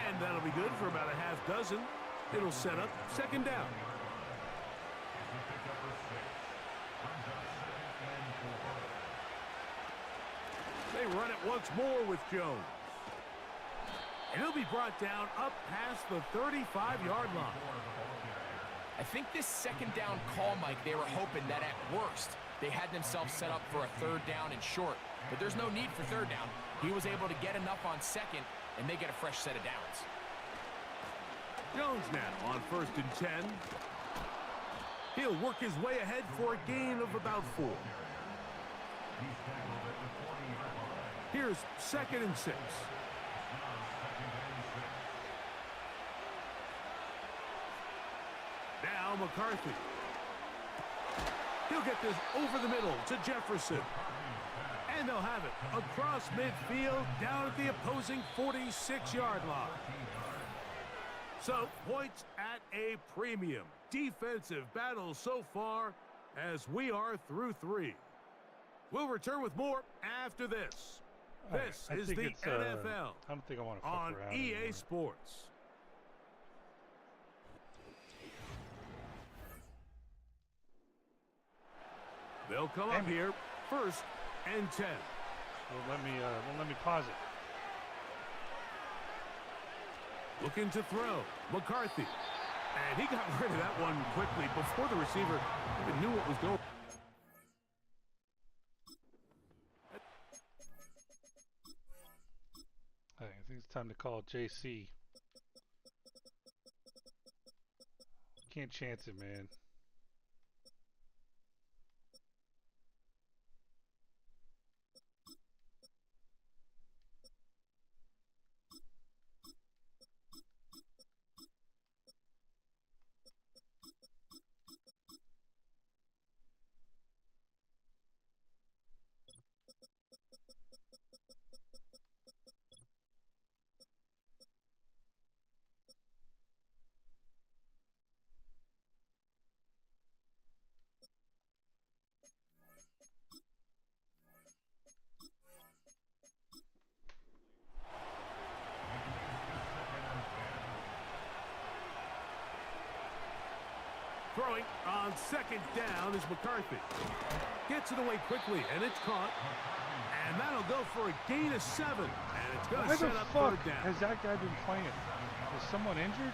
And that'll be good for about a half dozen. It'll set up 2nd down. They run it once more with Jones. And he'll be brought down up past the 35-yard line. I think this 2nd down call, Mike, they were hoping that at worst they had themselves set up for a 3rd down and short. But there's no need for 3rd down. He was able to get enough on 2nd, and they get a fresh set of downs. Jones now on 1st and 10. He'll work his way ahead for a gain of about 4. Here's 2nd and 6. Now McCarthy. He'll get this over the middle to Jefferson. And they'll have it across midfield down at the opposing 46-yard line. So points at a premium. Defensive battle so far as we are through 3. We'll return with more after this. This is the NFL I don't think I want to fuck on around EA anymore. Sports. They'll come up here 1st and 10. Won't let me pause it. Looking to throw. McCarthy. And he got rid of that one quickly before the receiver even knew what was going on. I think it's time to call JC. Can't chance it, man. point on second down is McCarthy. Gets it away quickly, and it's caught. And that'll go for a gain of 7. And it's going to set up third down. Has that guy been playing? Is someone injured?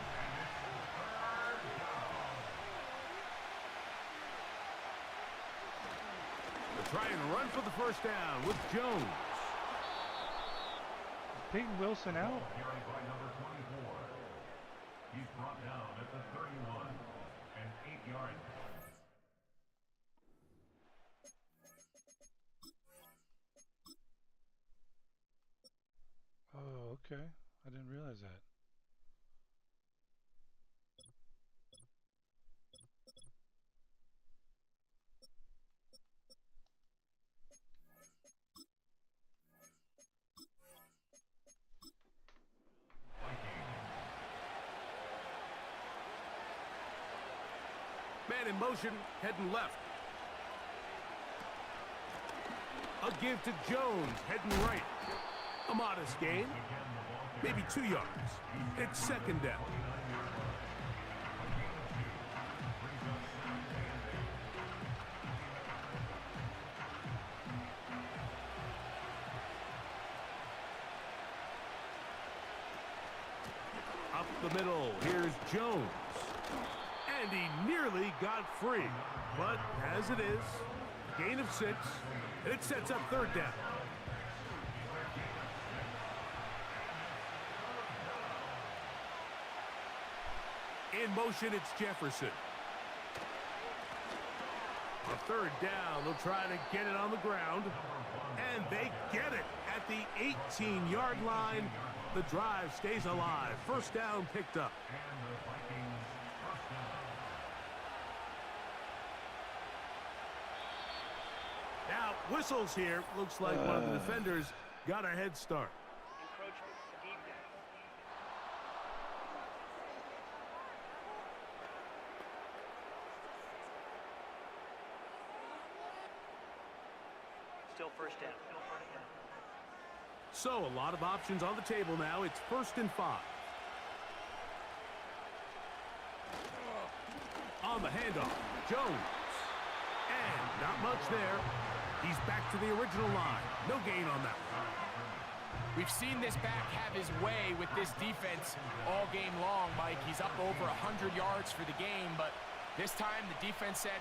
They're trying to run for the first down with Jones. Peyton Wilson out? Carried by number 24. He's brought down at the 31 and 8-yard. Oh, okay. I didn't realize that. Man in motion, heading left. A give to Jones, heading right. A modest gain, maybe 2 yards. It's second down. Up the middle, here's Jones. And he nearly got free. But as it is, gain of 6. It sets up third down. In motion, it's Jefferson. A third down, they'll try to get it on the ground. And they get it at the 18-yard line. The drive stays alive. First down picked up. And the Vikings first down. Now, whistles here. Looks like one of the defenders got a head start. Encroachment, defense. Still first down. So, a lot of options on the table now. It's 1st and 5. On the handoff, Jones. And not much there. He's back to the original line. No gain on that one. We've seen this back have his way with this defense all game long, Mike. He's up over 100 yards for the game, but this time the defense said,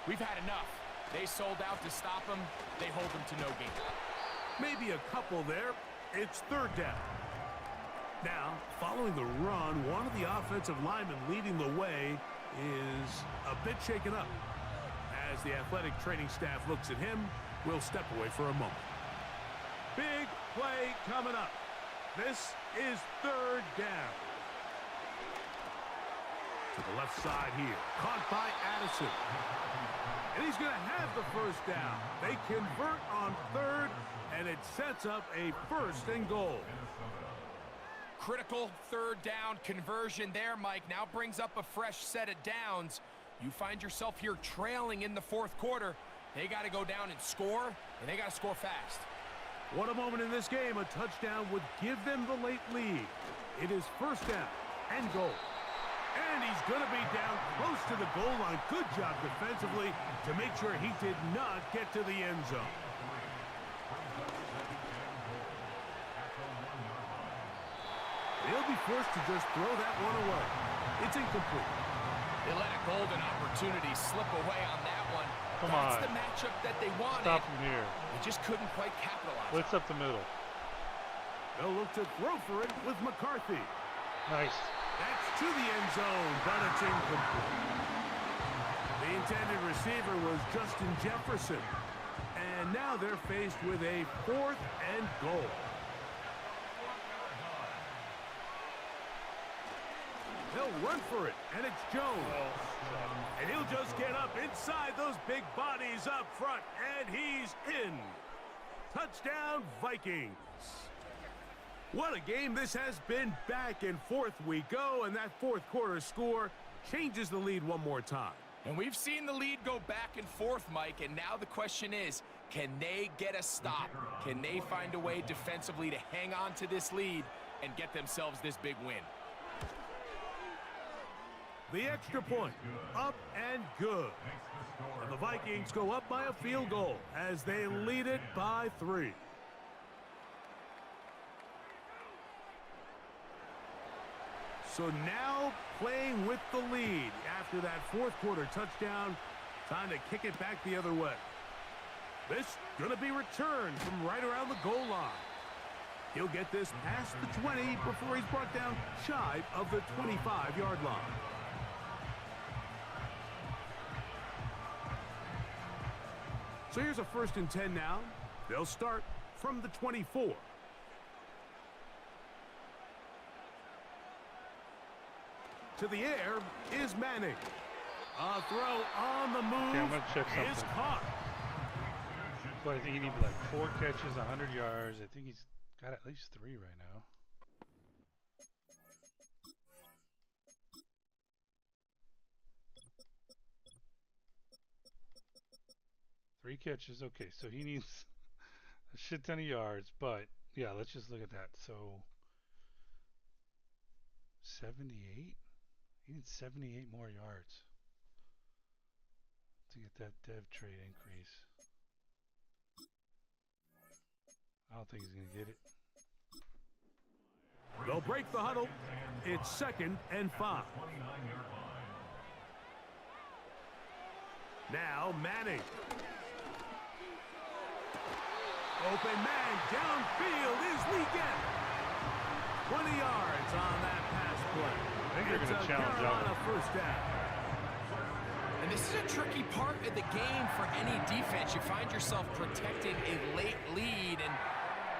we've had enough. They sold out to stop him. They hold him to no gain. Maybe a couple there. It's third down. Now, following the run, one of the offensive linemen leading the way is a bit shaken up. As the athletic training staff looks at him, we'll step away for a moment. Big play coming up. This is third down. To the left side here. Caught by Addison. And he's going to have the first down. They convert on third, and it sets up a 1st and goal. Critical third down conversion there, Mike. Now brings up a fresh set of downs. You find yourself here trailing in the 4th quarter. They got to go down and score, and they got to score fast. What a moment in this game. A touchdown would give them the late lead. It is first down and goal. And he's going to be down close to the goal line. Good job defensively to make sure he did not get to the end zone. They'll be forced to just throw that one away. It's incomplete. They let a golden opportunity slip away on that one. Come That's on. the matchup that they wanted. Stop him here. They just couldn't quite capitalize. Blitz up the middle. They'll look to throw for it with McCarthy. Nice. That's to the end zone, but it's incomplete. The intended receiver was Justin Jefferson. And now they're faced with a 4th and goal. They'll run for it, and it's Jones. And he'll just get up inside those big bodies up front, and he's in. Touchdown, Vikings. What a game this has been. Back and forth we go, and that 4th quarter score changes the lead one more time. And we've seen the lead go back and forth, Mike, and now the question is, can they get a stop? Can they find a way defensively to hang on to this lead and get themselves this big win? The extra point, up and good. And the Vikings go up by a field goal as they lead it by 3. So now playing with the lead after that fourth quarter touchdown, time to kick it back the other way. This going to be returned from right around the goal line. He'll get this past the 20 before he's brought down shy of the 25-yard line. So here's a 1st and 10 now. They'll start from the 24. To the air is Manning. A throw on the move. Okay, I'm gonna check is something. caught. So I think he needs like 4 catches, 100 yards. I think he's got at least 3 right now. Three catches. Okay, so he needs a shit ton of yards. But yeah, let's just look at that. So 78. He needs 78 more yards to get that dev trade increase. I don't think he's going to get it. They'll break the huddle. It's 2nd and 5. Now Manning. Open man downfield is Weekend. 20 yards on that pass play. I think they're going to challenge Carolina out. first down. And this is a tricky part of the game for any defense. You find yourself protecting a late lead, and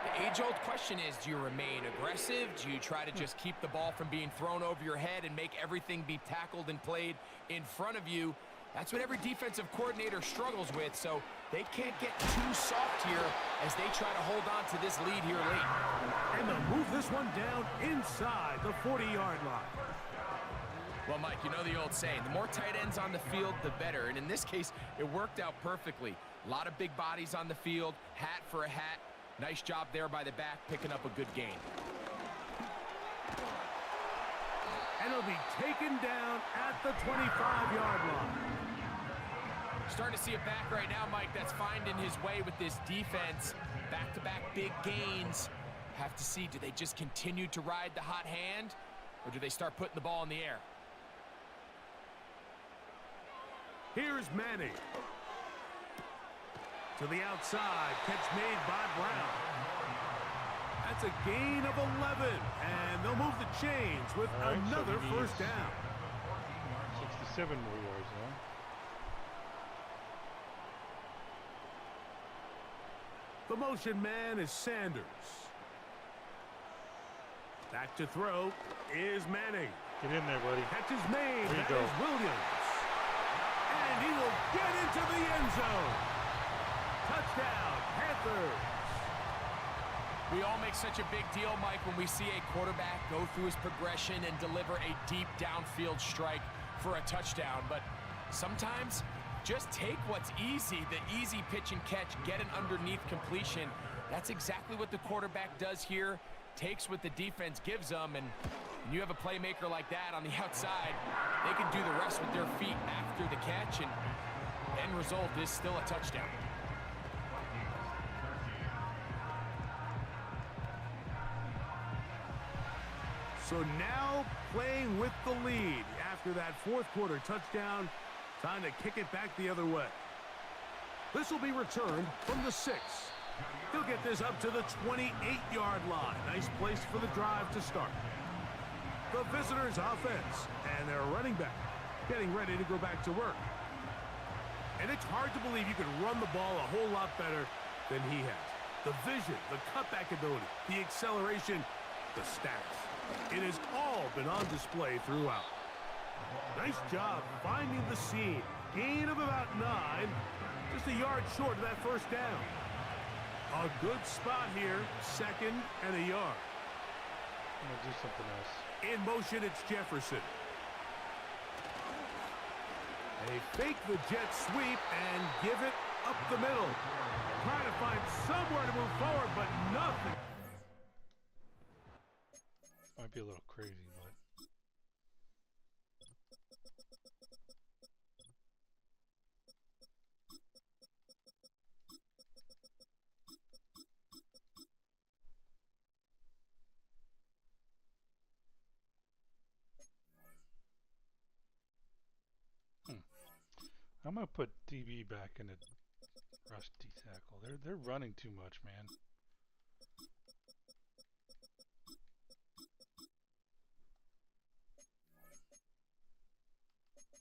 the age-old question is, do you remain aggressive? Do you try to just keep the ball from being thrown over your head and make everything be tackled and played in front of you? That's what every defensive coordinator struggles with, so they can't get too soft here as they try to hold on to this lead here late. And they'll move this one down inside the 40-yard line. Well, Mike, you know the old saying, the more tight ends on the field, the better. And in this case, it worked out perfectly. A lot of big bodies on the field, hat for a hat. Nice job there by the back, picking up a good gain. And he'll be taken down at the 25-yard line. Starting to see a back right now, Mike, that's finding his way with this defense. Back-to-back big gains. Have to see, do they just continue to ride the hot hand, or do they start putting the ball in the air? Here's Manning. To the outside, catch made by Brown. That's a gain of 11, and they'll move the chains with All right, another so he needs first down. 67 more yards now. The motion man is Sanders. Back to throw is Manning. Get in there, buddy. Catch is made. There you That go. is Williams. And he will get into the end zone. Touchdown, Panthers. We all make such a big deal, Mike, when we see a quarterback go through his progression and deliver a deep downfield strike for a touchdown. But sometimes, just take what's easy, the easy pitch and catch, get an underneath completion. That's exactly what the quarterback does here. Takes what the defense gives them, and when you have a playmaker like that on the outside, they can do the rest with their feet after the catch, and end result is still a touchdown. So now playing with the lead after that fourth quarter touchdown. Time to kick it back the other way. This will be returned from the 6. He'll get this up to the 28-yard line. Nice place for the drive to start. The visitors' offense and their running back getting ready to go back to work. And it's hard to believe you can run the ball a whole lot better than he has. The vision, the cutback ability, the acceleration, the stats. It has all been on display throughout. Nice job finding the seam. Gain of about 9. Just a yard short of that first down. A good spot here. 2nd and a yard. I'm going to do something else. In motion, it's Jefferson. They fake the jet sweep and give it up the middle. Trying to find somewhere to move forward, but nothing. Might be a little crazy, but I'm gonna put DB back in the rush D tackle. They're running too much, man.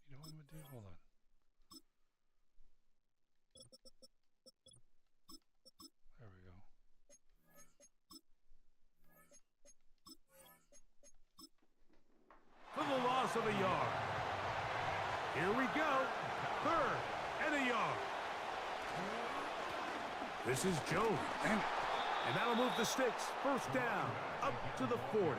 You know what I'm gonna do? Hold on. There we go. For the loss of a yard. Here we go. 3rd and a yard. This is Jones. And that'll move the sticks. 1st down. Up to the 40.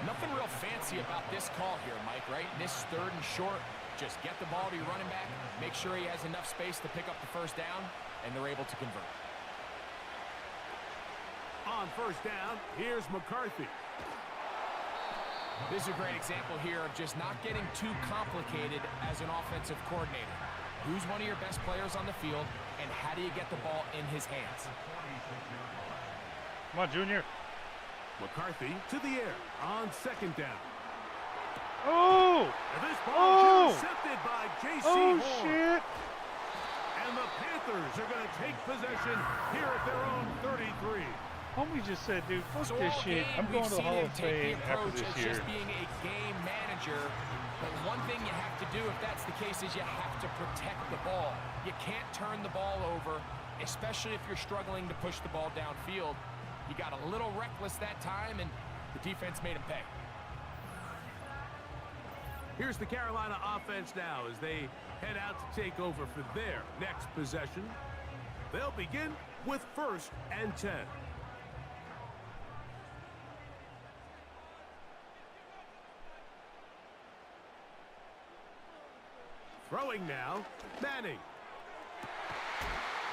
Nothing real fancy about this call here, Mike, right? This 3rd and short, just get the ball to your running back, make sure he has enough space to pick up the 1st down, and they're able to convert. On 1st down, here's McCarthy. This is a great example here of just not getting too complicated as an offensive coordinator. Who's one of your best players on the field, and how do you get the ball in his hands? Come on, Junior. McCarthy to the air on 2nd down. Oh! And this ball intercepted by J.C. Oh, Horn. shit! And the Panthers are going to take possession here at their own 33. Homie just said, dude, fuck So this all shit. game, I'm going we've to the seen Hall him of take the Fame after approach this as year. just being a game manager. But one thing you have to do if that's the case is you have to protect the ball. You can't turn the ball over, especially if you're struggling to push the ball downfield. He got a little reckless that time, and the defense made him pay. Here's the Carolina offense now as they head out to take over for their next possession. They'll begin with 1st and 10. Throwing now, Manning.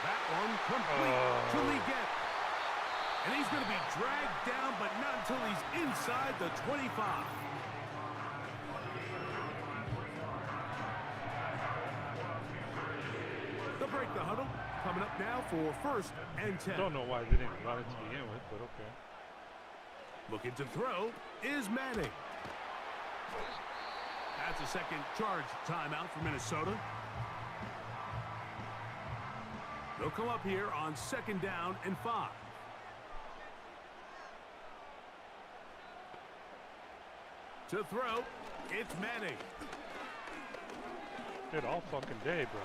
That one complete to Leggett. And he's going to be dragged down, but not until he's inside the 25. They'll break the huddle. Coming up now for 1st and 10. Don't know why they didn't run it to begin with, but okay. Looking to throw is Manning. That's a second charge timeout for Minnesota. They'll come up here on 2nd down and 5. To throw, it's Manning. Did all fucking day, bro.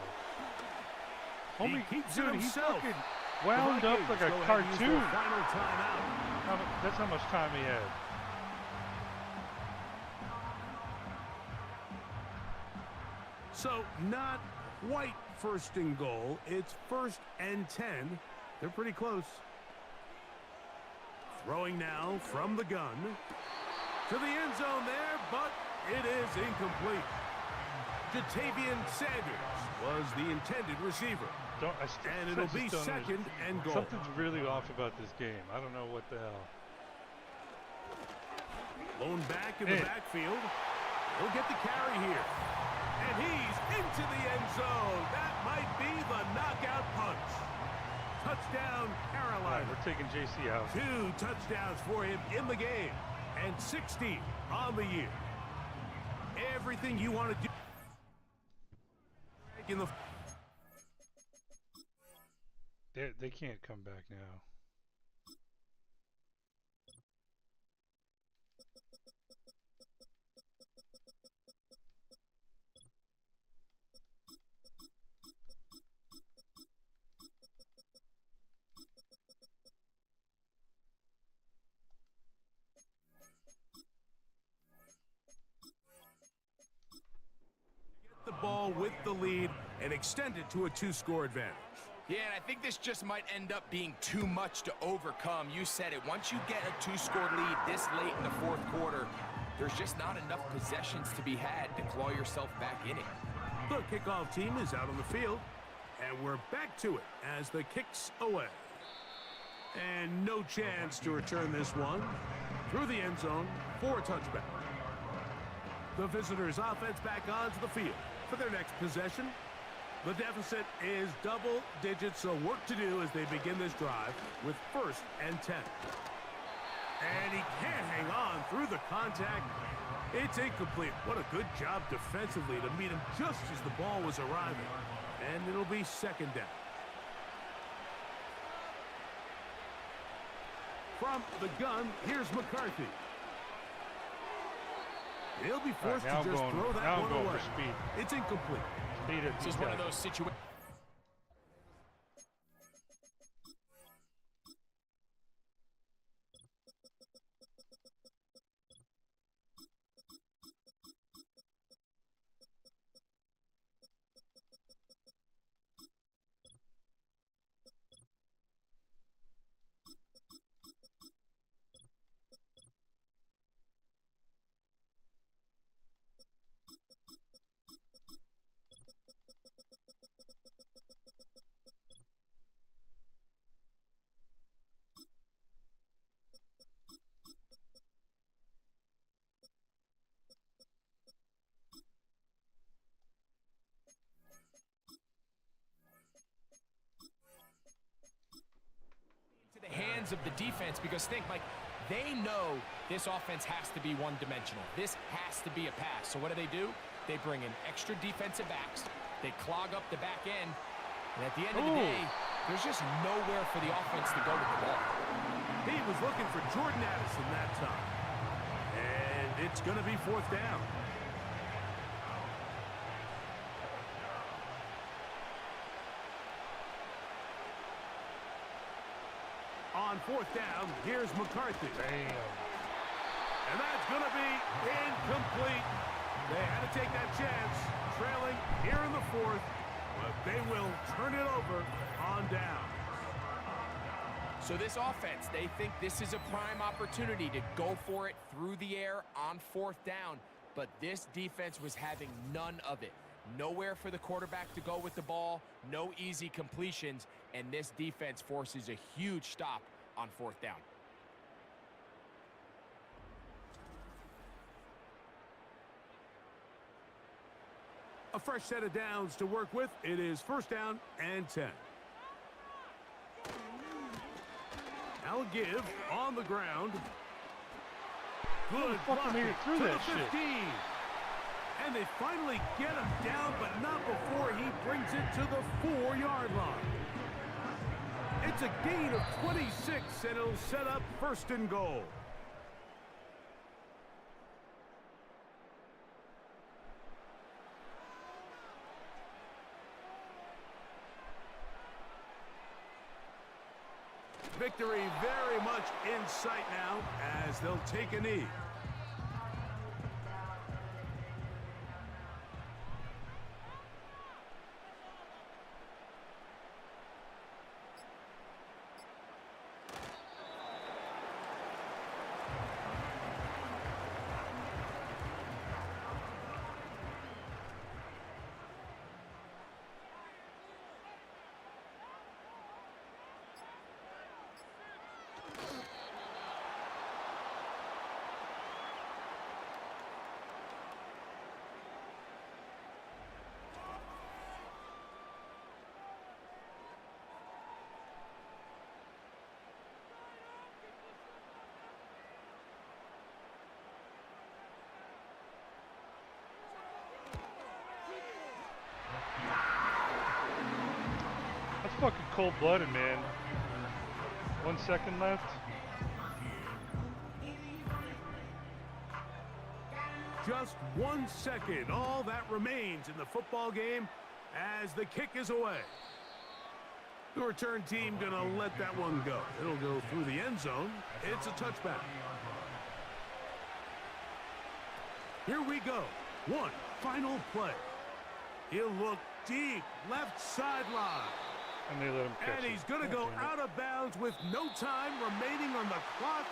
He Homie, keeps dude, it he's himself. fucking wound up like a Go ahead and use their cartoon. final timeout. That's how much time he had. So not quite 1st and goal. It's 1st and 10. They're pretty close. Throwing now from the gun. To the end zone there, but it is incomplete. Jatavian Sanders was the intended receiver. And it'll be 2nd and goal. Something's really off about this game. I don't know what the hell. Lone back in the backfield. He'll get the carry here. And he's into the end zone. That might be the knockout punch. Touchdown, Carolina. We're taking JC out. 2 touchdowns for him in the game. And 60 on the year. Everything you want to do. In the They can't come back now. the ball with the lead and extend it to a 2-score advantage. Yeah, and I think this just might end up being too much to overcome. You said it. Once you get a 2-score lead this late in the 4th quarter, there's just not enough possessions to be had to claw yourself back in it. The kickoff team is out on the field, and we're back to it as the kick's away. And no chance to return this one through the end zone for a touchback. The visitors' offense back onto the field for their next possession. The deficit is double digits, so work to do as they begin this drive with 1st and 10. And he can't hang on through the contact. It's incomplete. What a good job defensively to meet him just as the ball was arriving. And it'll be second down. From the gun, here's McCarthy. He'll be forced to just throw that one away. Speed. It's incomplete. Speed it. This is one of those situations. Hands of the defense, because think, Mike, they know this offense has to be one-dimensional. This has to be a pass. So what do? They bring in extra defensive backs. They clog up the back end. And at the end of the day, there's just nowhere for the offense to go with the ball. He was looking for Jordan Addison that time. And it's going to be fourth down. On fourth down, here's McCarthy. Damn. And that's going to be incomplete. They had to take that chance, trailing here in the fourth, but they will turn it over on down. So this offense, they think this is a prime opportunity to go for it through the air on fourth down, but this defense was having none of it. Nowhere for the quarterback to go with the ball, no easy completions, and this defense forces a huge stop on fourth down. A fresh set of downs to work with. It is first down and 10. Now a give on the ground. Good block to the 15. And they finally get him down, but not before he brings it to the 4-yard line. It's a gain of 26, and it'll set up first and goal. Victory very much in sight now as they'll take a knee. That's fucking cold-blooded, man. 1 second left. Just 1 second, all that remains in the football game as the kick is away. The return team gonna let that one go. It'll go through the end zone. It's a touchback. Here we go. One final play. He'll look deep, left sideline. And they let him catch And it. he's going to go out of bounds with no time remaining on the clock.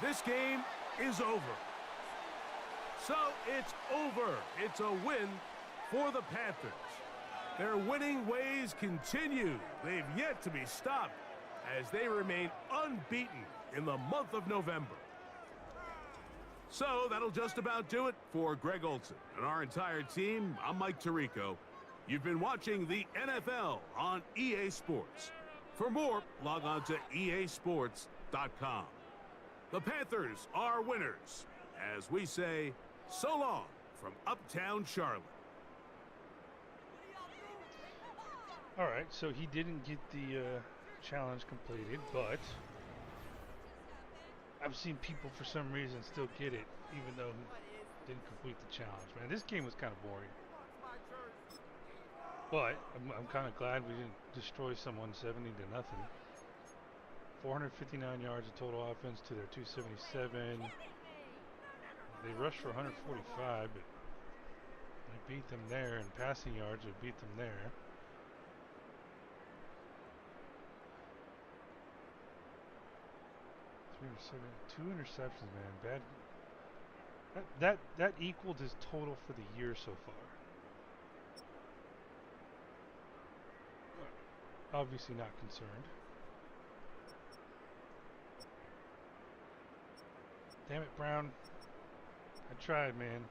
This game is over. So it's over. It's a win for the Panthers. Their winning ways continue. They've yet to be stopped as they remain unbeaten in the month of November. So that'll just about do it for Greg Olson and our entire team. I'm Mike Tirico. You've been watching the NFL on EA Sports. For more, log on to easports.com. The Panthers are winners, as we say so long from Uptown Charlotte. All right, so he didn't get the challenge completed, but I've seen people for some reason still get it, even though he didn't complete the challenge. Man, this game was kind of boring. But I'm kind of glad we didn't destroy someone 70 to nothing. 459 yards of total offense to their 277. They rushed for 145, but we beat them there. In passing yards, we beat them there. Two interceptions, man. Bad. That equaled his total for the year so far. Obviously not concerned. Damn it, Brown. I tried, man.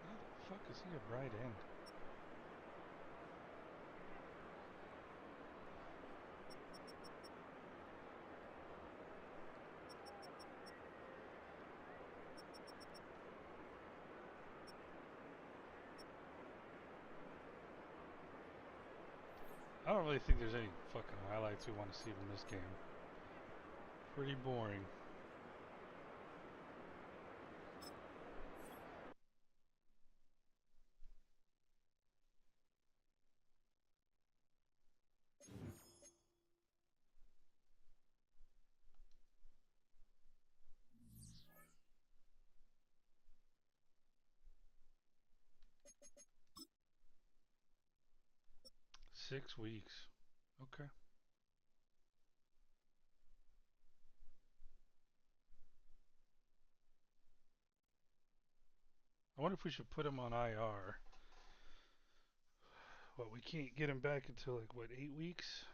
How the fuck is he a right end? I don't really think there's any fucking highlights we want to see from this game. Pretty boring. Six weeks. Okay. I wonder if we should put him on IR. What, we can't get him back until like, what, 8 weeks?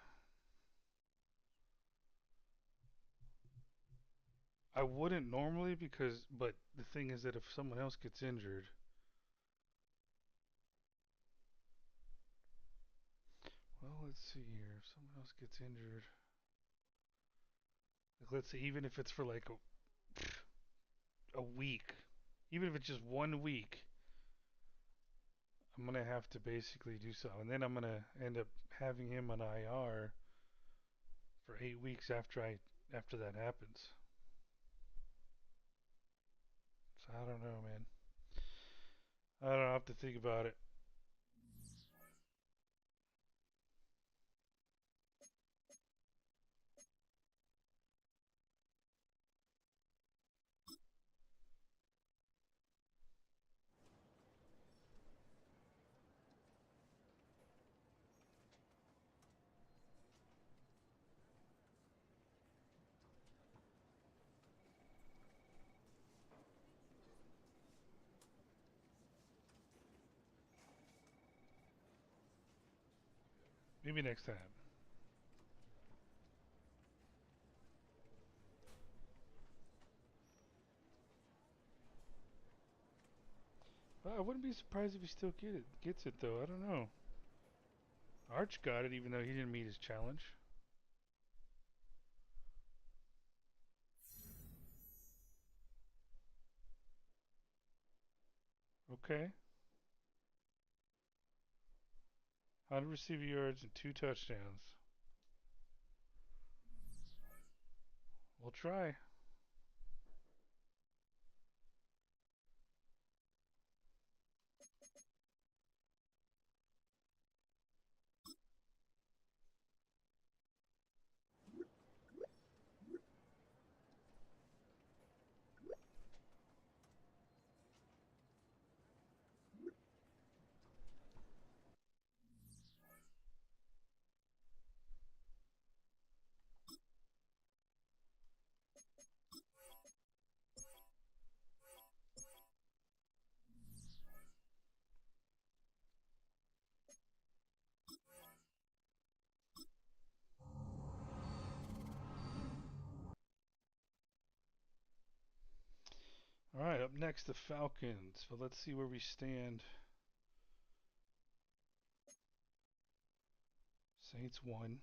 I wouldn't normally but the thing is that if someone else gets injured. Well, let's see here. If someone else gets injured. Like, let's say even if it's for like a week. Even if it's just 1 week. I'm going to have to basically do so. And then I'm going to end up having him on IR for 8 weeks after that happens. So I don't know, man. I don't know, I have to think about it. Maybe next time. Well, I wouldn't be surprised if he still gets it though. I don't know. Arch got it even though he didn't meet his challenge. Okay. 100 receiving yards and 2 touchdowns. We'll try. All right, up next the Falcons. But let's see where we stand. Saints won.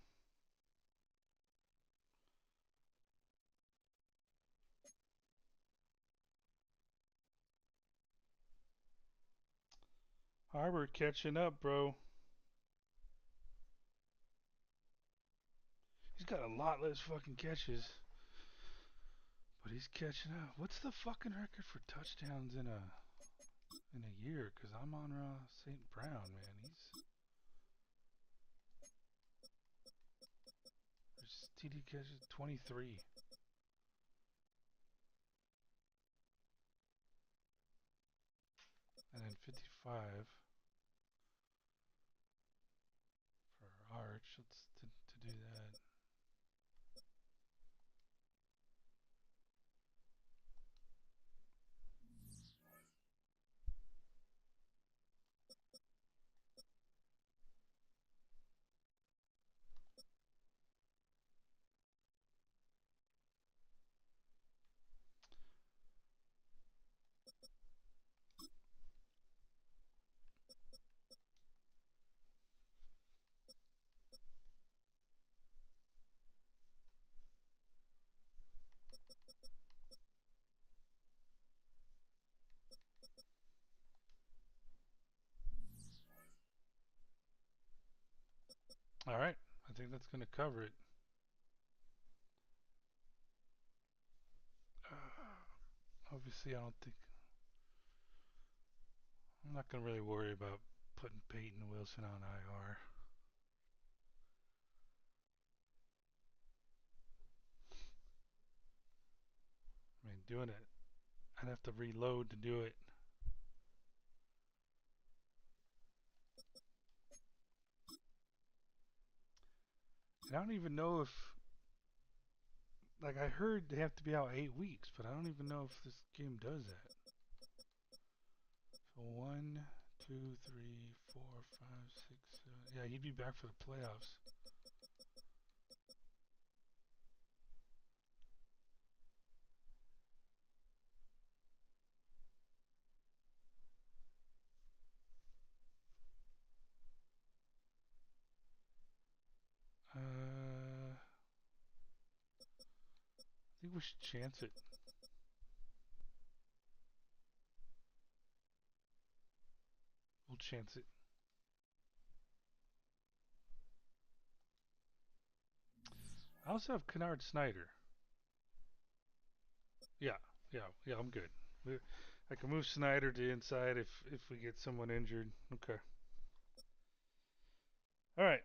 Harbor catching up, bro. He's got a lot less fucking catches. But he's catching up. What's the fucking record for touchdowns in a year? Because I'm on St. Brown, man. There's TD catches 23. And then 55 for Arch. Let's to do that. All right. I think that's going to cover it. Obviously, I don't think... I'm not going to really worry about putting Peyton Wilson on IR. I mean, doing it, I'd have to reload to do it. And I don't even know if... Like, I heard they have to be out 8 weeks, but I don't even know if this game does that. So 1, 2, 3, 4, 5, 6, 7... Yeah, he'd be back for the playoffs. I think we should chance it. We'll chance it. I also have Kennard Snyder. Yeah, I'm good. I can move Snyder to inside if we get someone injured. Okay. All right.